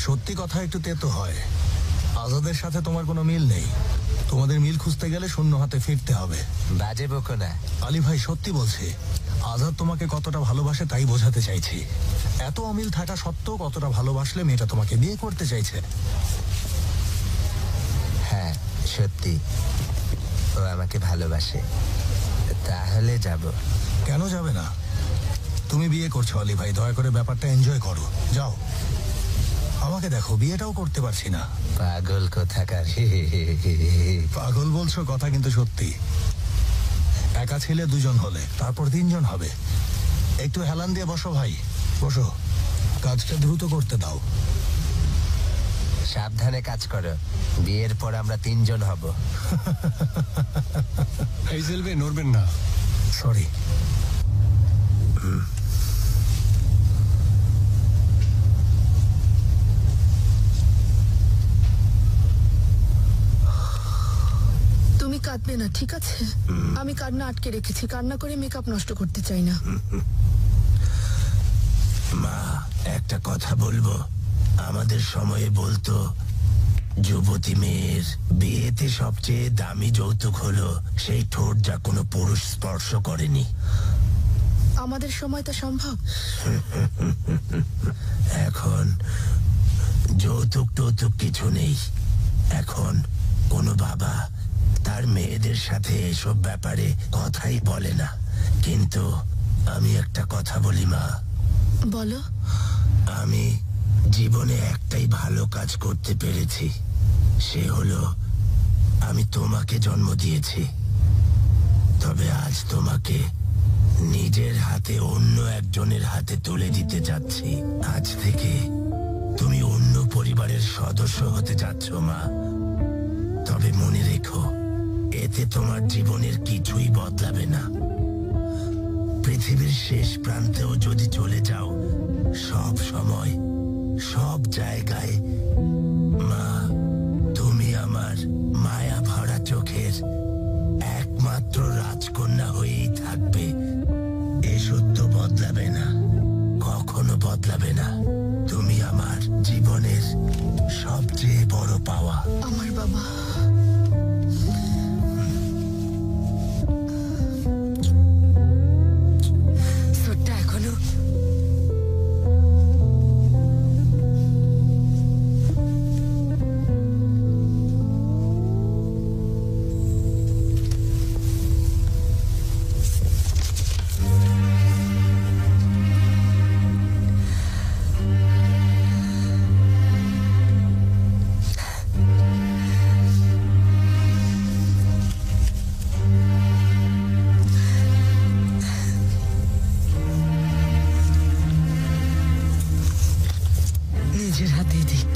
সত্যি কথা একটু তেতো হয়। আজাদের সাথে তোমার কোনো মিল নেই। তোমাদের মিল খুঁজতে গেলে শূন্য হাতে ফিরতে হবে। বাজে বকো না আলী ভাই, সত্যি বলছি। আজাদ তোমাকে কতটা ভালোবাসে তাই বোঝাতে চাইছি। এত অমিল থাকা সত্ত্বেও কতটা ভালোবাসলে মেয়েটা তোমাকে বিয়ে করতে চাইছে। হ্যাঁ সত্যি, ও আমাকে ভালোবাসে। তাহলে যাব। কেন যাবে না? তুমি বিয়ে করছো আলী ভাই, দয়া করে ব্যাপারটা এনজয় করো। যাও। আমাকে দেখো, বিয়েটাও করতে পারছি না। পাগল কোথাকার। পাগল বলছো কথা কিন্তু সত্যি। একা ছেলে 2 জন হলে, তারপর 3 জন হবে। একটু হেলান দিয়ে বসো ভাই, বসো। কাজটা দ্রুত করতে দাও। সাবধানে কাজ করো, বিয়ের পর আমরা 3 জন হব। হেজেল বে, নড়বেন না। সরি। তুমি কাঁদবে না, ঠিক আছে? আমি কান্না আটকে রেখেছি। কান্না করে মেকআপ নষ্ট করতে চাই না। মা, একটা কথা বলবো। আমাদের সময়ে বলতো যুবতী মেয়ের বিয়েতে সবচেয়ে দামি যৌতুক হলো সেই ঠোঁট যা কোনো পুরুষ স্পর্শ করেনি। আমাদের সময় তো সম্ভব। এখন যৌতুক টৌতুক কিছু নেই। এখন কোনো বাবা তার মেয়েদের সাথে এসব ব্যাপারে কথাই বলে না। কিন্তু আমি একটা কথা বলি মা, বলো। আমি জীবনে একটাই ভালো কাজ করতে পেরেছি, সে হলো আমি তোমাকে জন্ম দিয়েছি। তবে আজ তোমাকে নিজের হাতে অন্য একজনের হাতে তুলে দিতে যাচ্ছি। আজ থেকে তুমি অন্য পরিবারের সদস্য হতে যাচ্ছ মা। তবে মনে রেখো, এতে তোমার জীবনের কিছুই বদলাবে না। পৃথিবীর শেষ প্রান্তেও যদি চলে যাও, সব সময় সব জায়গায় মা, তুমি আমার মায়া ভরা চোখের একমাত্র রাজকন্যা হয়েই থাকবে। এ সত্য বদলাবে না, কখনো বদলাবে না। তুমি আমার জীবনের সবচেয়ে বড় পাওয়া। আমার বাবা। সুরটা এখনো নিজের হাতে দিক।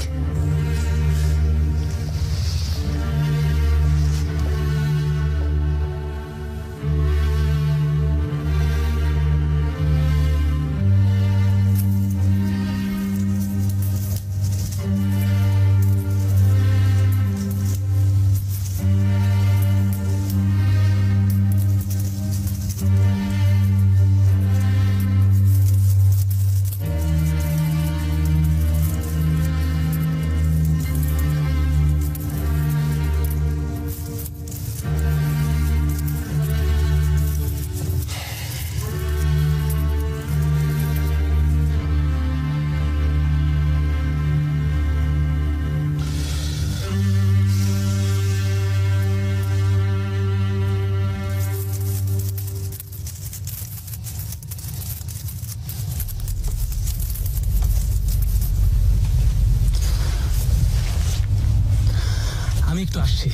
আমি একটু আসছি।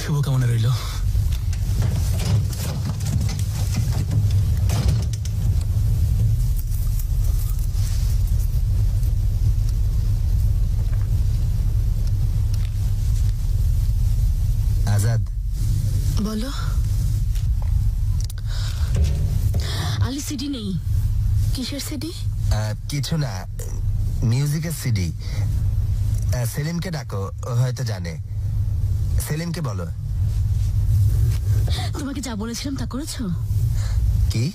শুভকামনা রইল। আজাদ, বলো। আলি সিডি নেই। কিসের সিডি? কিছু না, মিউজিকের সিডি। সেলিমকে ডাকো, ও হয়তো জানে। সেলিমকে বলো। তোমাকে যা বলেছিলাম তা করেছো? কি?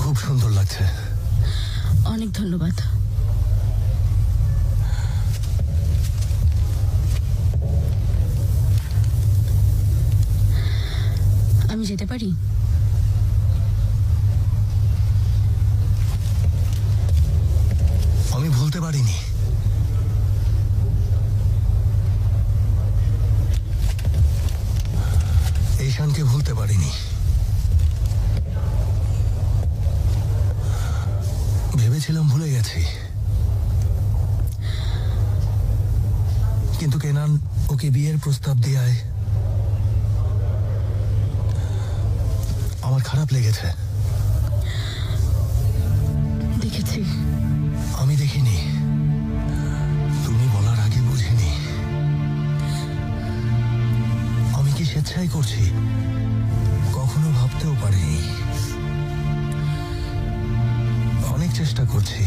খুব সুন্দর লাগছে। অনেক ধন্যবাদ। আমি যেতে পারি? আমি ভুলতে পারিনি। ঈশানকে ভুলতে পারিনি। ভেবেছিলাম ভুলে গেছি, কিন্তু কেনান ওকে বিয়ের প্রস্তাব দেয়ায় আমার খারাপ লেগেছে। দেখেছি। আমি দেখিনি, তুমি বলার আগে বুঝিনি। আমি কি স্বেচ্ছাই করছি কখনো ভাবতেও পারিনি। চেষ্টা করছি,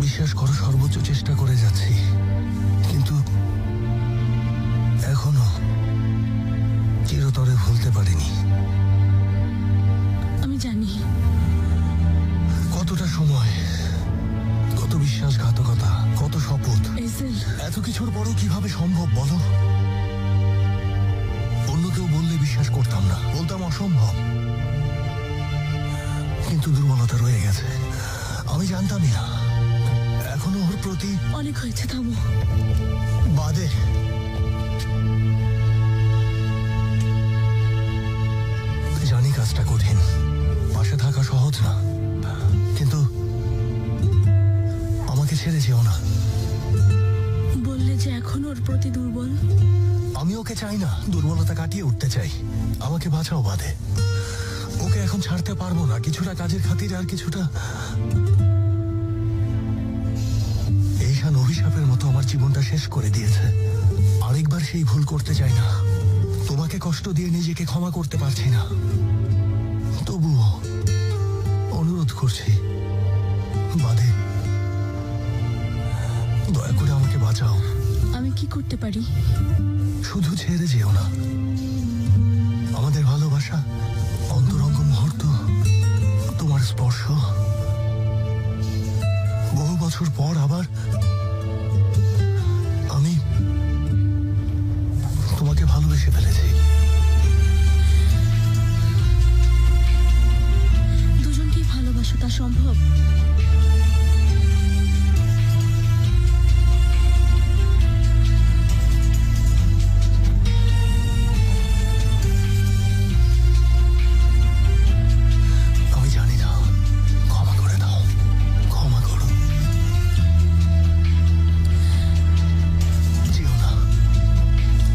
বিশ্বাস করো সর্বোচ্চ চেষ্টা করে যাচ্ছি, কিন্তু এখনো চিরতরে ভুলতে পারিনি। আমি জানি কতটা সময়, কত বিশ্বাসঘাতকতা, কত শপথ, এজেল। এত কিছুর পরও কিভাবে সম্ভব বলো? অন্য কেউ বললে বিশ্বাস করতাম না, বলতাম অসম্ভব, কিন্তু দুর্বলতা রয়ে গেছে। আমি জানতামই না এখনো ওর প্রতি। অনেক হয়েছে, থামো। বাদে জানি কাজটা কঠিন, পাশে থাকা সহজ না, কিন্তু আমাকে ছেড়ে যেও না। বললে যে এখন ওর প্রতি দুর্বল। আমি ওকে চাই না, দুর্বলতা কাটিয়ে উঠতে চাই। আমাকে বাঁচাও বাদে। ওকে এখন ছাড়তে পারবো না, কিছুটা কাজের খাতিরে আর কিছুটা এইখান অভিশাপের মতো আমার জীবনটা শেষ করে দিয়েছে। আরেকবার সেই ভুল করতে চাই না। তোমাকে কষ্ট দিয়ে নিজেকে ক্ষমা করতে পারছি না, তবুও অনুরোধ করছি বাদে, দয়া করে আমাকে বাঁচাও। আমি কি করতে পারি? শুধু ছেড়ে যেও না। আমাদের ভালোবাসা, অন্তরঙ্গ মুহূর্ত, তোমার স্পর্শ, বহু বছর পর আবার আমি তোমাকে ভালোবেসে ফেলেছি। দুজনকেই ভালোবাসো, তা সম্ভব? আমি জানি না, ক্ষমা করে দাও, ক্ষমা করো। যেও না,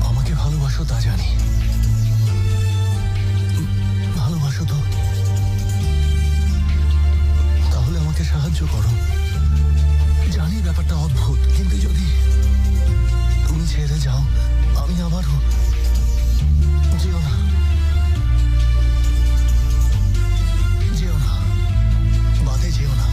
আমাকে ভালোবাসো তা জানি। ভালোবাসো তো? তাহলে আমাকে সাহায্য করো। জানি ব্যাপারটা অদ্ভুত, কিন্তু যদি তুমি ছেড়ে যাও, আমি আবারও। যেও না, যেও না, বাদে যেও না।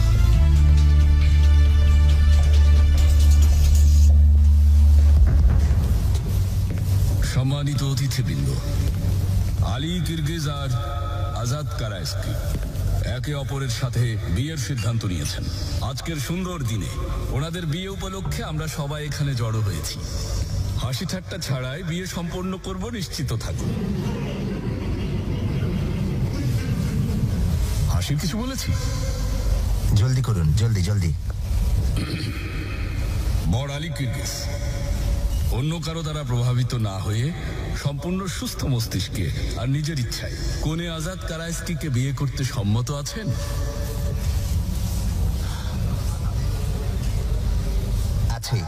সম্মানিত অতিথিবৃন্দ, আলী কিরগিজ আর আজাদ কারাইস্কি একে অপরের সাথে বিয়ের সিদ্ধান্ত নিয়েছেন। আজকের সুন্দর দিনে ওনাদের বিয়ে উপলক্ষে আমরা সবাই এখানে জড়ো হয়েছি। হাসি ঠাট্টা ছাড়াই বিয়ে সম্পন্ন করব, নিশ্চিত থাকুন। হাসির কিছু বলেছি? জলদি করুন, জলদি জলদি। বর আলী কিরগিজ অন্য কারো দ্বারা প্রভাবিত না হয়ে সম্পূর্ণ সুস্থ মস্তিষ্কে আর নিজের ইচ্ছায় কনে আজাদ কারাইস্কিকে বিয়ে করতে সম্মত আছেন? আছি।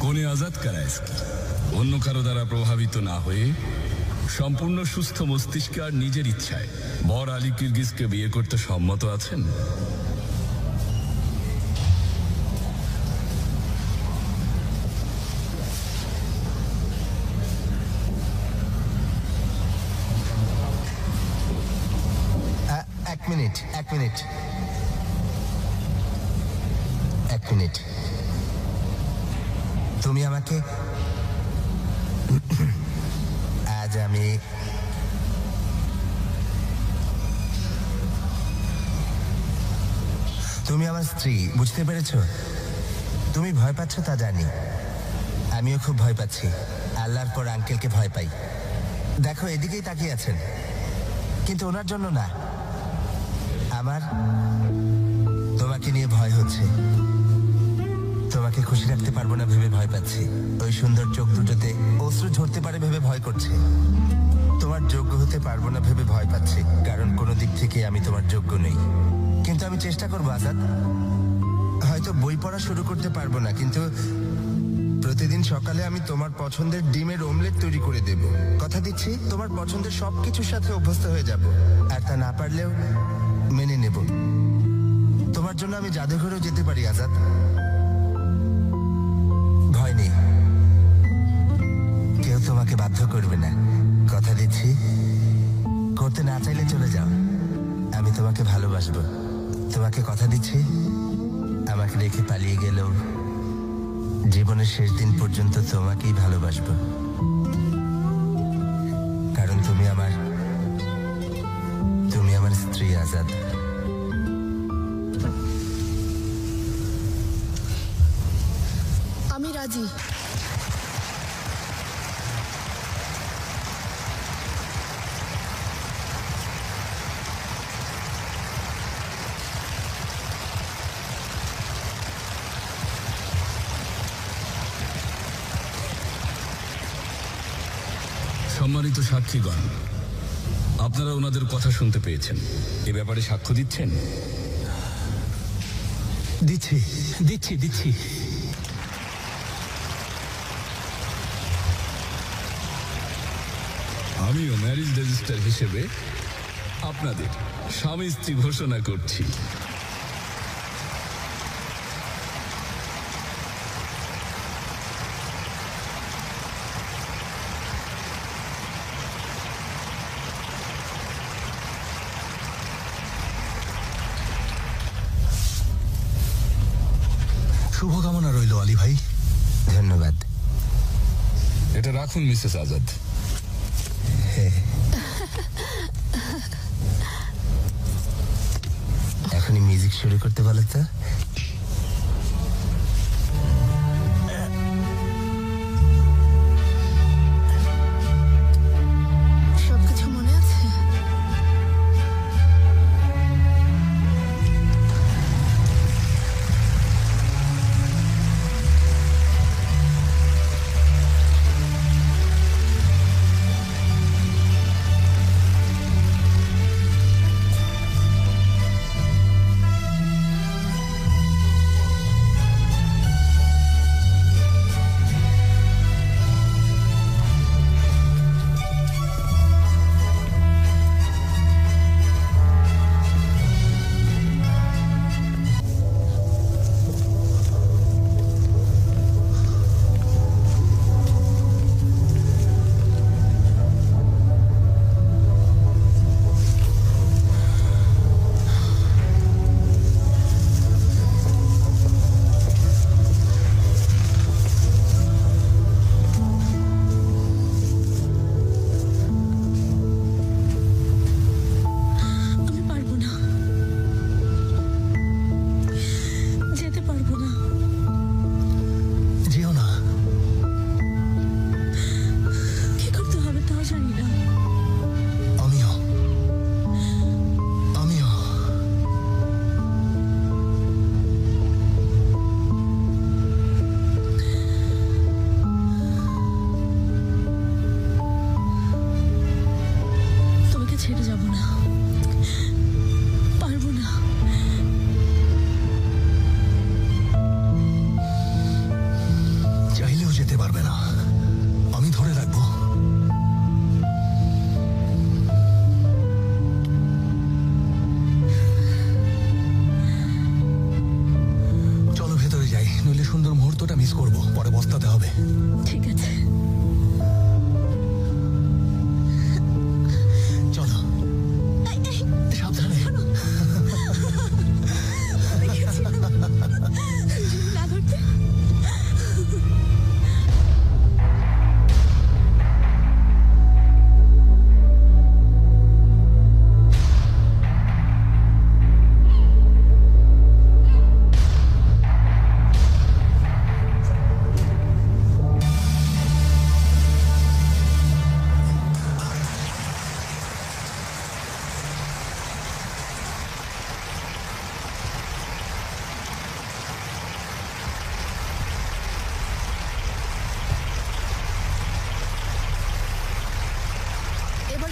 কনে আজাদ কারাইস্কি অন্য কারো দ্বারা প্রভাবিত না হয়ে সম্পূর্ণ সুস্থ মস্তিষ্কে আর নিজের ইচ্ছায় বর আলী কিরগিজকে বিয়ে করতে সম্মত আছেন? এক মিনিট, এক মিনিট, এক মিনিট। তুমি আমাকে আজ আমি তুমি আমার স্ত্রী, বুঝতে পেরেছো? তুমি ভয় পাচ্ছ তা জানি, আমিও খুব ভয় পাচ্ছি। আল্লাহর পর আঙ্কেলকে ভয় পাই। দেখো, এদিকেই তাকিয়ে আছেন, কিন্তু ওনার জন্য না, আমার তোমাকে নিয়ে ভয় হচ্ছে। তোমাকে খুশি রাখতে পারবো না ভেবে ভয় পাচ্ছি। ওই সুন্দর চোখ দুটোতে অশ্রু ঝরতে পারে ভেবে ভয় করছে। তোমার যোগ্য হতে পারবো না ভেবে ভয় পাচ্ছি, কারণ কোনো দিক থেকে আমি তোমার যোগ্য নই। কিন্তু আমি চেষ্টা করবো আজাদ। হয়তো বই পড়া শুরু করতে পারবো না, কিন্তু প্রতিদিন সকালে আমি তোমার পছন্দের ডিমের অমলেট তৈরি করে দেব। কথা দিচ্ছি, তোমার পছন্দের সবকিছুর সাথে অভ্যস্ত হয়ে যাব। আর তা না পারলেও মেনে নেব। তোমার জন্য আমি জাদুঘরেও যেতে পারি আজাদ। ভয় নেই, বাধ্য করবে না, কথা দিচ্ছি। করতে না চাইলে চলে যাও, আমি তোমাকে ভালোবাসবো। তোমাকে কথা দিচ্ছি, আমাকে রেখে পালিয়ে গেলেও জীবনের শেষ দিন পর্যন্ত তোমাকেই ভালোবাসবো, কারণ তুমি আমার স্ত্রী আজাদ। আমি রাজি। সম্মানিত সাক্ষীগণ, আপনারা ওনাদের কথা শুনতে পেয়েছেন। এ ব্যাপারে সাক্ষ্য দিচ্ছেন? দিচ্ছি দিচ্ছি দিচ্ছি। আমিও ম্যারেজ রেজিস্টার হিসেবে আপনাদের স্বামী স্ত্রী ঘোষণা করছি। শুভকামনা রইল আলী ভাই। ধন্যবাদ। এটা রাখুন মিসেস আজাদ। এখনই মিউজিক শুরু করতে বলো তো। সবকিছু মনে আছে?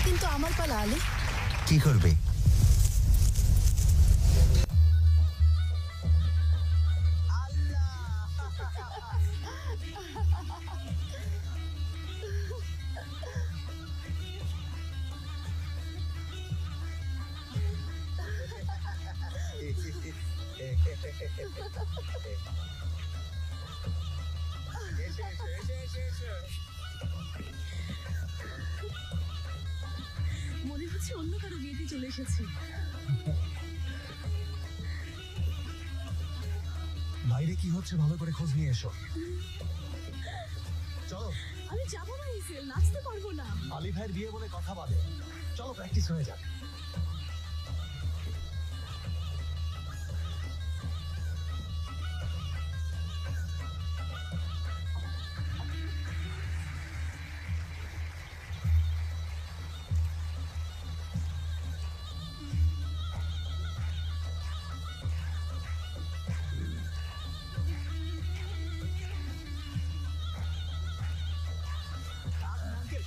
কিন্তু আমার পালা আলী। কি করবে? অন্য কারো বিয়েতে চলে এসেছি। বাইরে কি হচ্ছে ভালো করে খোঁজ নিয়ে এসো। চলো। আমি যাবো না ইসেল, নাচতে পারবো না। আলী ভাইয়ের বিয়ে বলে কথা বাদে, চলো প্র্যাকটিস হয়ে যাক।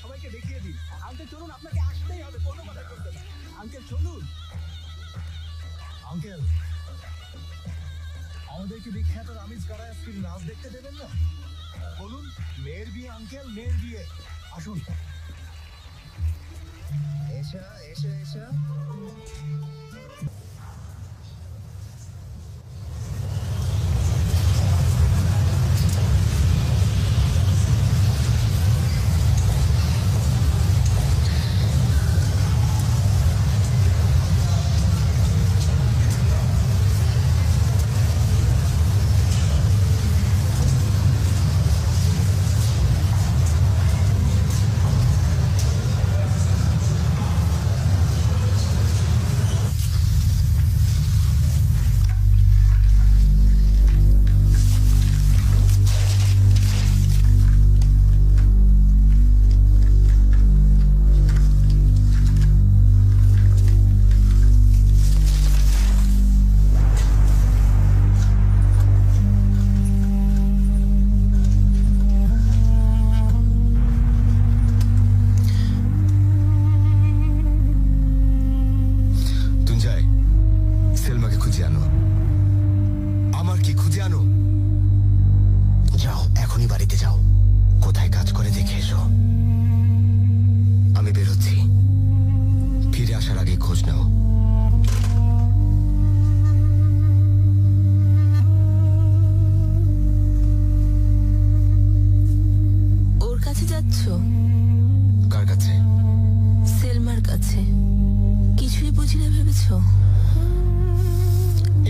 সবাইকে দেখিয়ে দিন। আঙ্কেল চলুন, আপনাকে আসতেই হবে, কোনো কথা করতে না। আঙ্কেল চলুন। আঙ্কেল, আমাদেরকে বিখ্যাত রামিজ কারায়াস্কির নাচ দেখতে দেবেন না? বলুন, মেয়ের বিয়ে আঙ্কেল, মেয়ের বিয়ে। আসুন। এসো এসো এসো।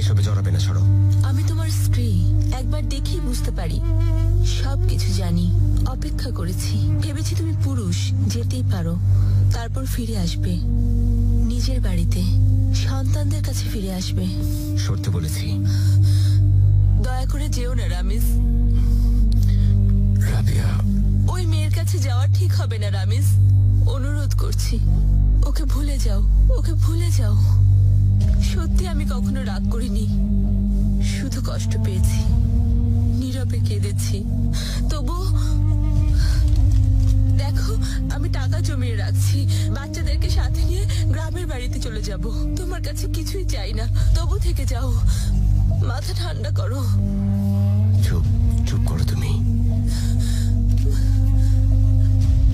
এসবে জড়াবে না, সরো। আমি তোমার স্ত্রী, একবার দেখেই বুঝতে পারি, সবকিছু জানি। অপেক্ষা করেছি, ভেবেছি তুমি পুরুষ, যেতেই পারো, তারপর ফিরে আসবে নিজের বাড়িতে, সন্তানদের কাছে ফিরে আসবে। সরতে বলেছি। দয়া করে যেও না রামিজ। রাবিয়া, ওই মেয়ের কাছে যাওয়া ঠিক হবে না রামিজ, অনুরোধ করছি। ওকে ভুলে যাও, ওকে ভুলে যাও। সত্যি আমি কখনো রাগ করিনি, শুধু কষ্ট পেয়েছি, নীরবে কেঁদেছি। তবু দেখো, আমি টাকা জমিয়ে রাখছি, বাচ্চাদেরকে সাথে নিয়ে গ্রামের বাড়িতে চলে যাব। তোমার কাছে কিছুই চাই না, তবু থেকে যাও, মাথা ঠান্ডা করো। চুপ চুপ করো তুমি।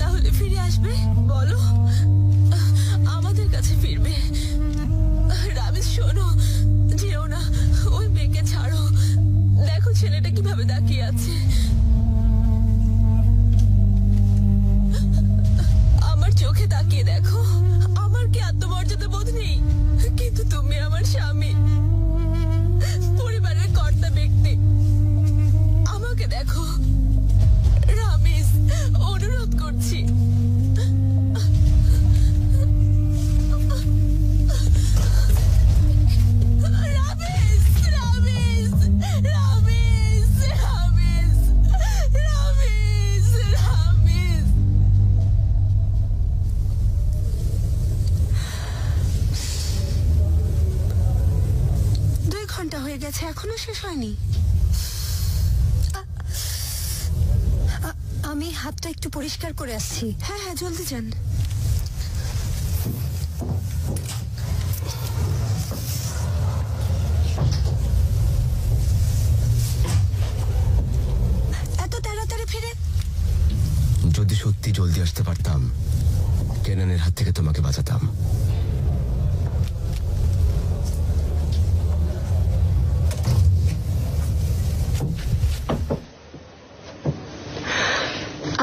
তাহলে ফিরে আসবে, বলো, আমাদের কাছে ফিরবে। রামিজ শোনো, যেও না, ওই মেয়েকে ছাড়ো। দেখো ছেলেটা কিভাবে তাকিয়ে আছে। আমার চোখে তাকিয়ে দেখো, আমার কি আত্মমর্যাদা বোধ নেই? কিন্তু তুমি আমার স্বামী, পরিবারের কর্তা ব্যক্তি। আমাকে দেখো রামিজ, অনুরোধ করছি। হয়ে গেছে, এখনো শেষ হয়নি। আমি হাতটা একটু পরিষ্কার করে আসছি। হ্যাঁ হ্যাঁ, জলদি যান। এত তাড়াতাড়ি ফিরে? যদি সত্যি জলদি আসতে পারতাম, কেনানের হাত থেকে তোমাকে বাঁচাতাম।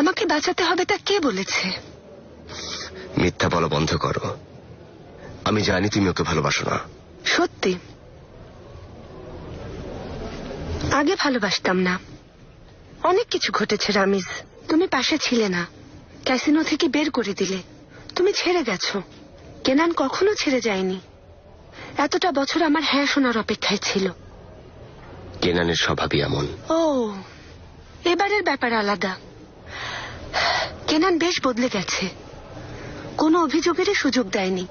আমাকে বাঁচাতে হবে তা কে বলেছে? মিথ্যা বলা বন্ধ করো। আমি জানি তুমি ওকে ভালোবাসো না। সত্যি আগে ভালোবাসতাম না। অনেক কিছু ঘটেছে রামিজ। তুমি পাশে ছিলে না, ক্যাসিনো থেকে বের করে দিলে, তুমি ছেড়ে গেছো। কেনান কখনো ছেড়ে যায়নি। এতটা বছর আমার হ্যাঁ শোনার অপেক্ষায় ছিল। কেনানের স্বভাবই এমন। ও, এবারের ব্যাপার আলাদা। কেনান বেশ বদলে গেছে। কোনো অভিযোগেরই সুযোগ দেয়নি।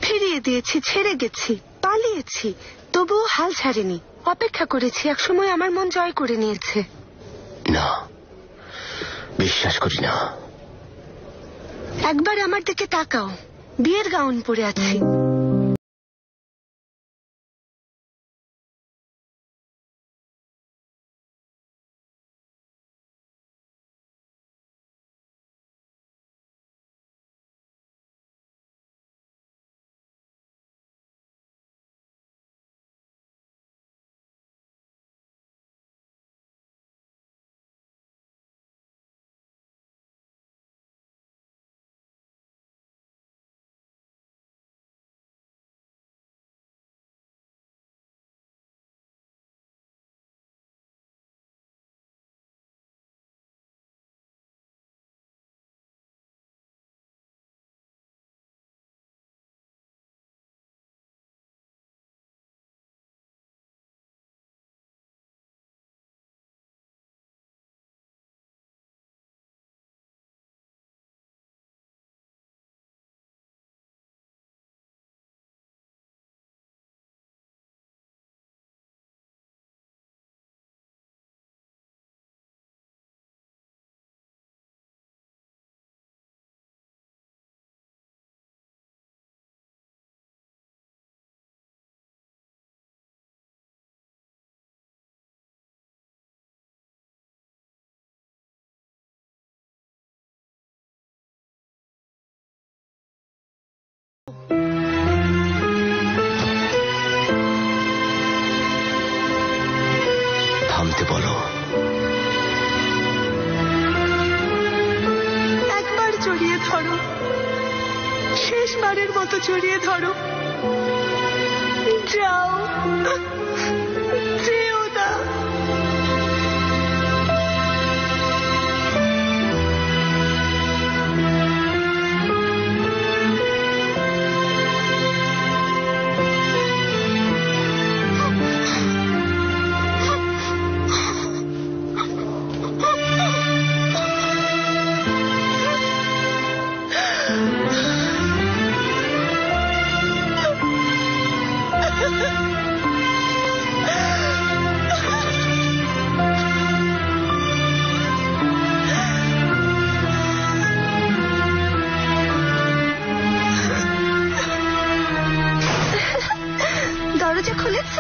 ফিরিয়ে দিয়েছি, ছেড়ে গেছি, পালিয়েছি, তবুও হাল ছাড়েনি। অপেক্ষা করেছি, একসময় আমার মন জয় করে নিয়েছে। না, বিশ্বাস করি না। একবার আমার দিকে তাকাও, বিয়ের গাউন পরে আছি। থামতে বলো। একবার জড়িয়ে ধরো, শেষবারের মতো জড়িয়ে ধরো। যাও, যেও না। দরজা খুলেছ?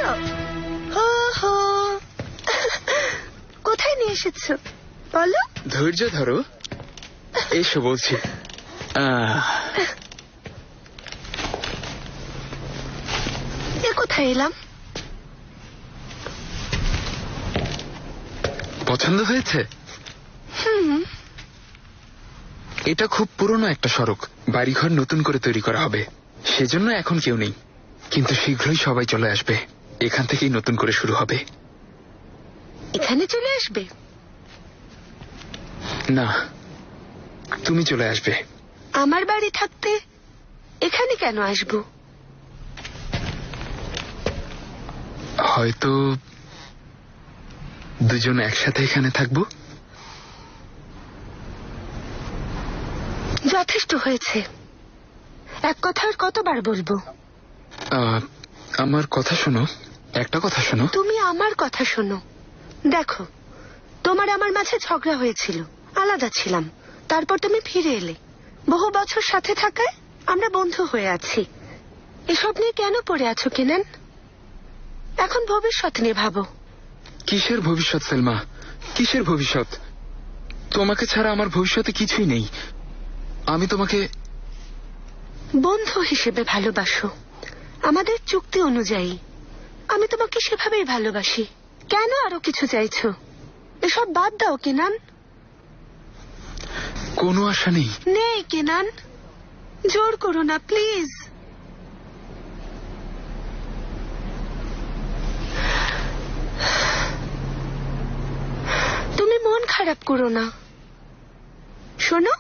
কোথায় নিয়ে এসেছো বলো? ধৈর্য ধরো, এসো বলছি। এ কোথায় এলাম? পছন্দ হয়েছে? এটা খুব পুরনো একটা সড়ক। বাড়িঘর নতুন করে তৈরি করা হবে, সেজন্য এখন কেউ নেই। কিন্তু শীঘ্রই সবাই চলে আসবে। এখান থেকেই নতুন করে শুরু হবে। এখানে চলে আসবে? না, তুমি চলে আসবে। আমার বাড়ি থাকতে এখানে কেন আসবো? হয়তো দুজন একসাথে এখানে থাকবো। যথেষ্ট হয়েছে। এক কথা আর কতবার বলবো? আমার কথা শোনো, একটা কথা শোনো। তুমি আমার কথা শোনো। দেখো, তোমার আমার মাঝে ঝগড়া হয়েছিল, আলাদা ছিলাম। তারপর তুমি ফিরে এলে। বহু বছর সাথে থাকায় আমরা বন্ধু হয়ে আছি। এসব নিয়ে কেন পড়ে আছো কেনান? এখন ভবিষ্যৎ নিয়ে ভাবো। কিসের ভবিষ্যৎ সেলমা? কিসের ভবিষ্যৎ? তোমাকে ছাড়া আমার ভবিষ্যতে কিছুই নেই। আমি তোমাকে বন্ধু হিসেবে ভালোবাসো, আমাদের চুক্তি অনুযায়ী। আমি তোমাকে সেভাবেই ভালোবাসি। কেন আরো কিছু চাইছো? এসব বাদ দাও কেনান। কোনো আশা নেই। নেই কেনান, জোর করো না প্লিজ। খারাপ করো না। শোনো,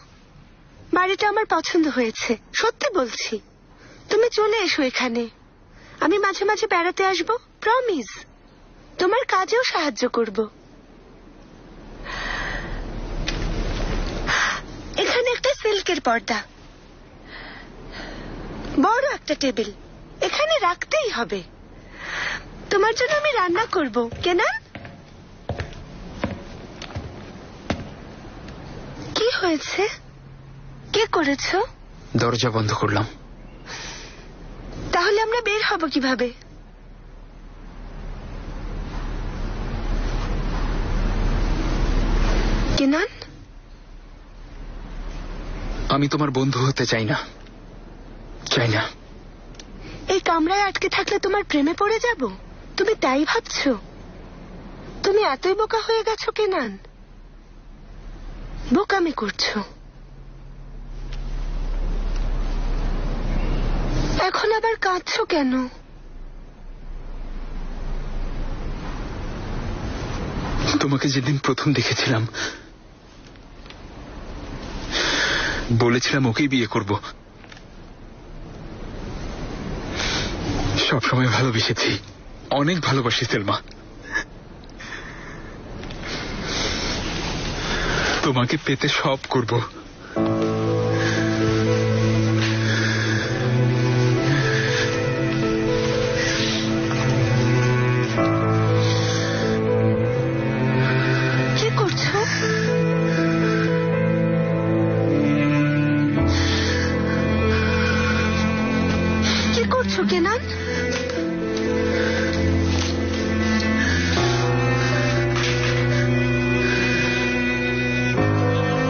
বাড়িটা আমার পছন্দ হয়েছে, সত্যি বলছি। তুমি চলে এসো এখানে, আমি মাঝে মাঝে বেড়াতে আসবো, প্রমিস। তোমার কাজেও সাহায্য করব। এখানে একটা সিল্কের পর্দা, বড় একটা টেবিল এখানে রাখতেই হবে। তোমার জন্য আমি রান্না করব, কেনান? কি হয়েছে? কে করেছো? দরজা বন্ধ করলাম। তাহলে আমরা বের হব কিভাবে? কেনান, আমি তোমার বন্ধু হতে চাই না, চাই না। এই কামরায় আটকে থাকলে তোমার প্রেমে পড়ে যাব? তুমি তাই ভাবছো? তুমি এতই বোকা হয়ে গেছো কেনান, বোকামি করছো। এখন আবার কাঁদছো কেন? তোমাকে যেদিন প্রথম দেখেছিলাম বলেছিলাম ওকেই বিয়ে করব। সবসময় ভালোবেসেছি, অনেক ভালোবাসি সেলমা। তোমাকে পেতে সব করব। কি করছো? কি করছো কেনান?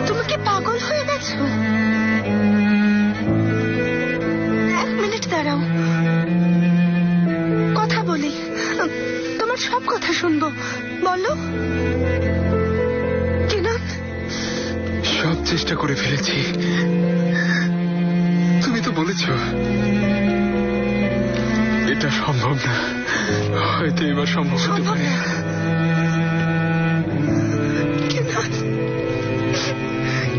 তুমি কি পাগল হয়ে গেছো? এক মিনিট দাঁড়াও, কথা বলি। তোমার সব কথা শুনবো, বলো। কেনান, সব চেষ্টা করে ফেলেছি। তুমি তো বলেছ এটা সম্ভব না, হয়তো এবার সম্ভব হতে পারে। কেনান,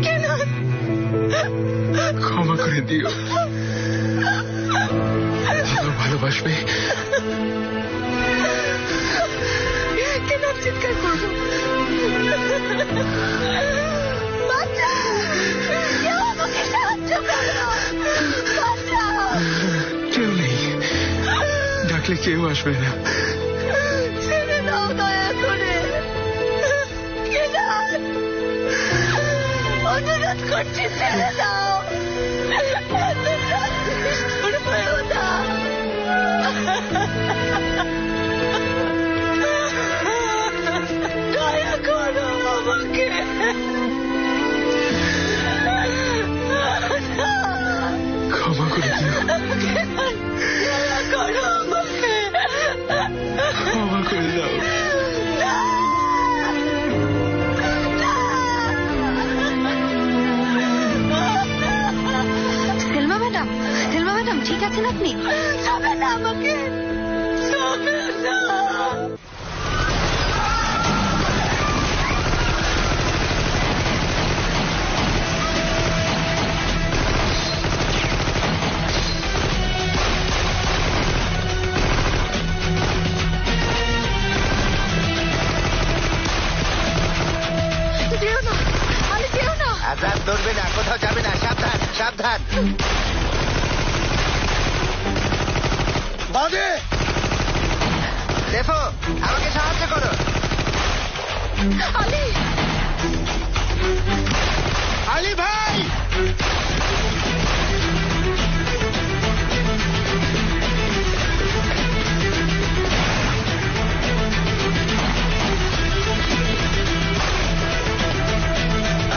কেনান, ক্ষমা করে দিও। ভালোবাসবে। কেনান চিৎকার করবো। বাঁচাও! কেউ আমাকে সাহায্য করো! বাঁচাও! কেউ নেই, ডাকলে কেউ আসবে না। ছেড়ে দাও দয়া করে। কেনান, অনুরোধ করছি, ছেড়ে দাও। নিষ্ঠুর হয়েও না। দয়া করো আমাকে। ক্ষমা করে দিও। দয়া করো আমাকে। ক্ষমা করে দাও। সেলমা ম্যাডাম, সেলমা ম্যাডাম ঠিক আছেন আপনি? যাবে না আমাকে, যাবে না। যেও না, আরে যেও না। আজাদ ধরবে না, কোথাও যাবে না, সাবধান সাবধান। বাজে দেখো, আমাকে সাহায্য করো। আলি, আলী ভাই,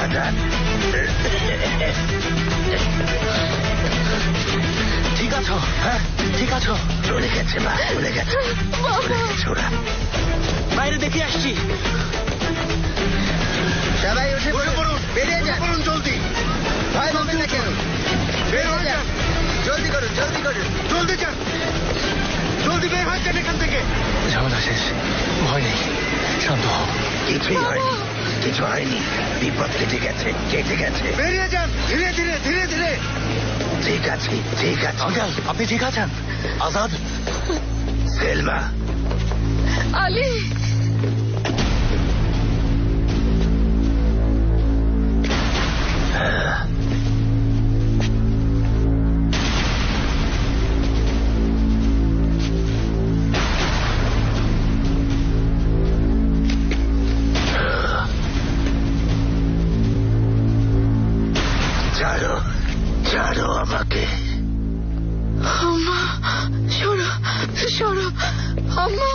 আজাদ, ঠিক আছো? হ্যাঁ ঠিক আছো? চলে গেছে মা, চলে গেছে, চলে গেছে ওরা। বাইরে দেখে আসছি। সবাই উঠে পড়ুন, বেরিয়ে যান, বলুন জলদি, ভয় পাবেন না কেউ, বের হয়ে যান, জলদি করুন, জলদি করুন, জলদি যান, জলদি বের হয়ে যান এখান থেকে। ঝামেলা শেষ, ভয় নেই, শান্ত হও। কিছুই হয়নি। কিছু হয়নি, বিপদ কেটে গেছে, কেটে গেছে। বেরিয়ে যান, ধীরে ধীরে ধীরে ধীরে। ঠিক আছে, ঠিক আছে। আঙ্কেল, আপনি ঠিক আছেন? আজাদ, সেলমা, আলী, ছাড়ো, ছাড়ো আমাকে। আম্মা, সরো, সরো, আম্মা।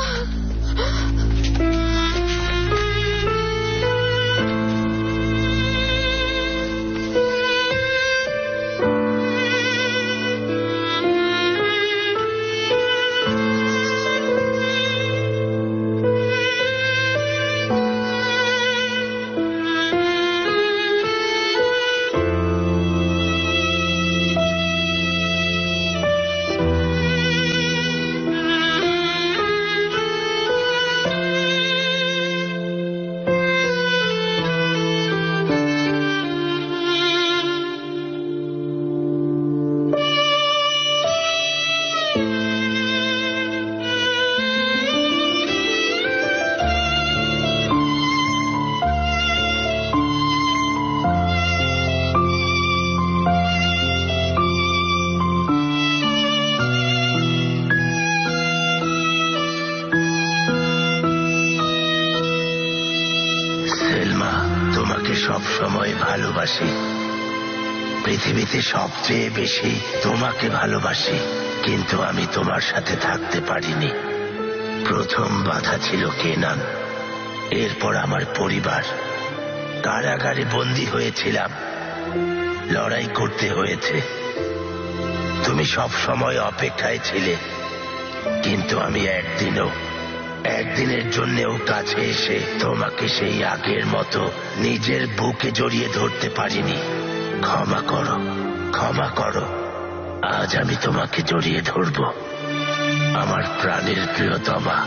সেলমা, তোমাকে সব সময় ভালোবাসি, পৃথিবীতে সবচেয়ে বেশি তোমাকে ভালোবাসি, কিন্তু আমি তোমার সাথে থাকতে পারিনি। প্রথম বাধা ছিল কেনান, এরপর আমার পরিবার। কারাগারে বন্দী হয়েছিলাম, লড়াই করতে হয়েছে। তুমি সব সময় অপেক্ষায় ছিলে, কিন্তু আমি একদিনের জন্যেও কাছে এসে তোমাকে সেই আগের মতো নিজের বুকে জড়িয়ে ধরতে পারিনি। ক্ষমা করো, ক্ষমা করো। আজ আমি তোমাকে জড়িয়ে ধরব, আমার প্রাণের প্রিয়তমা।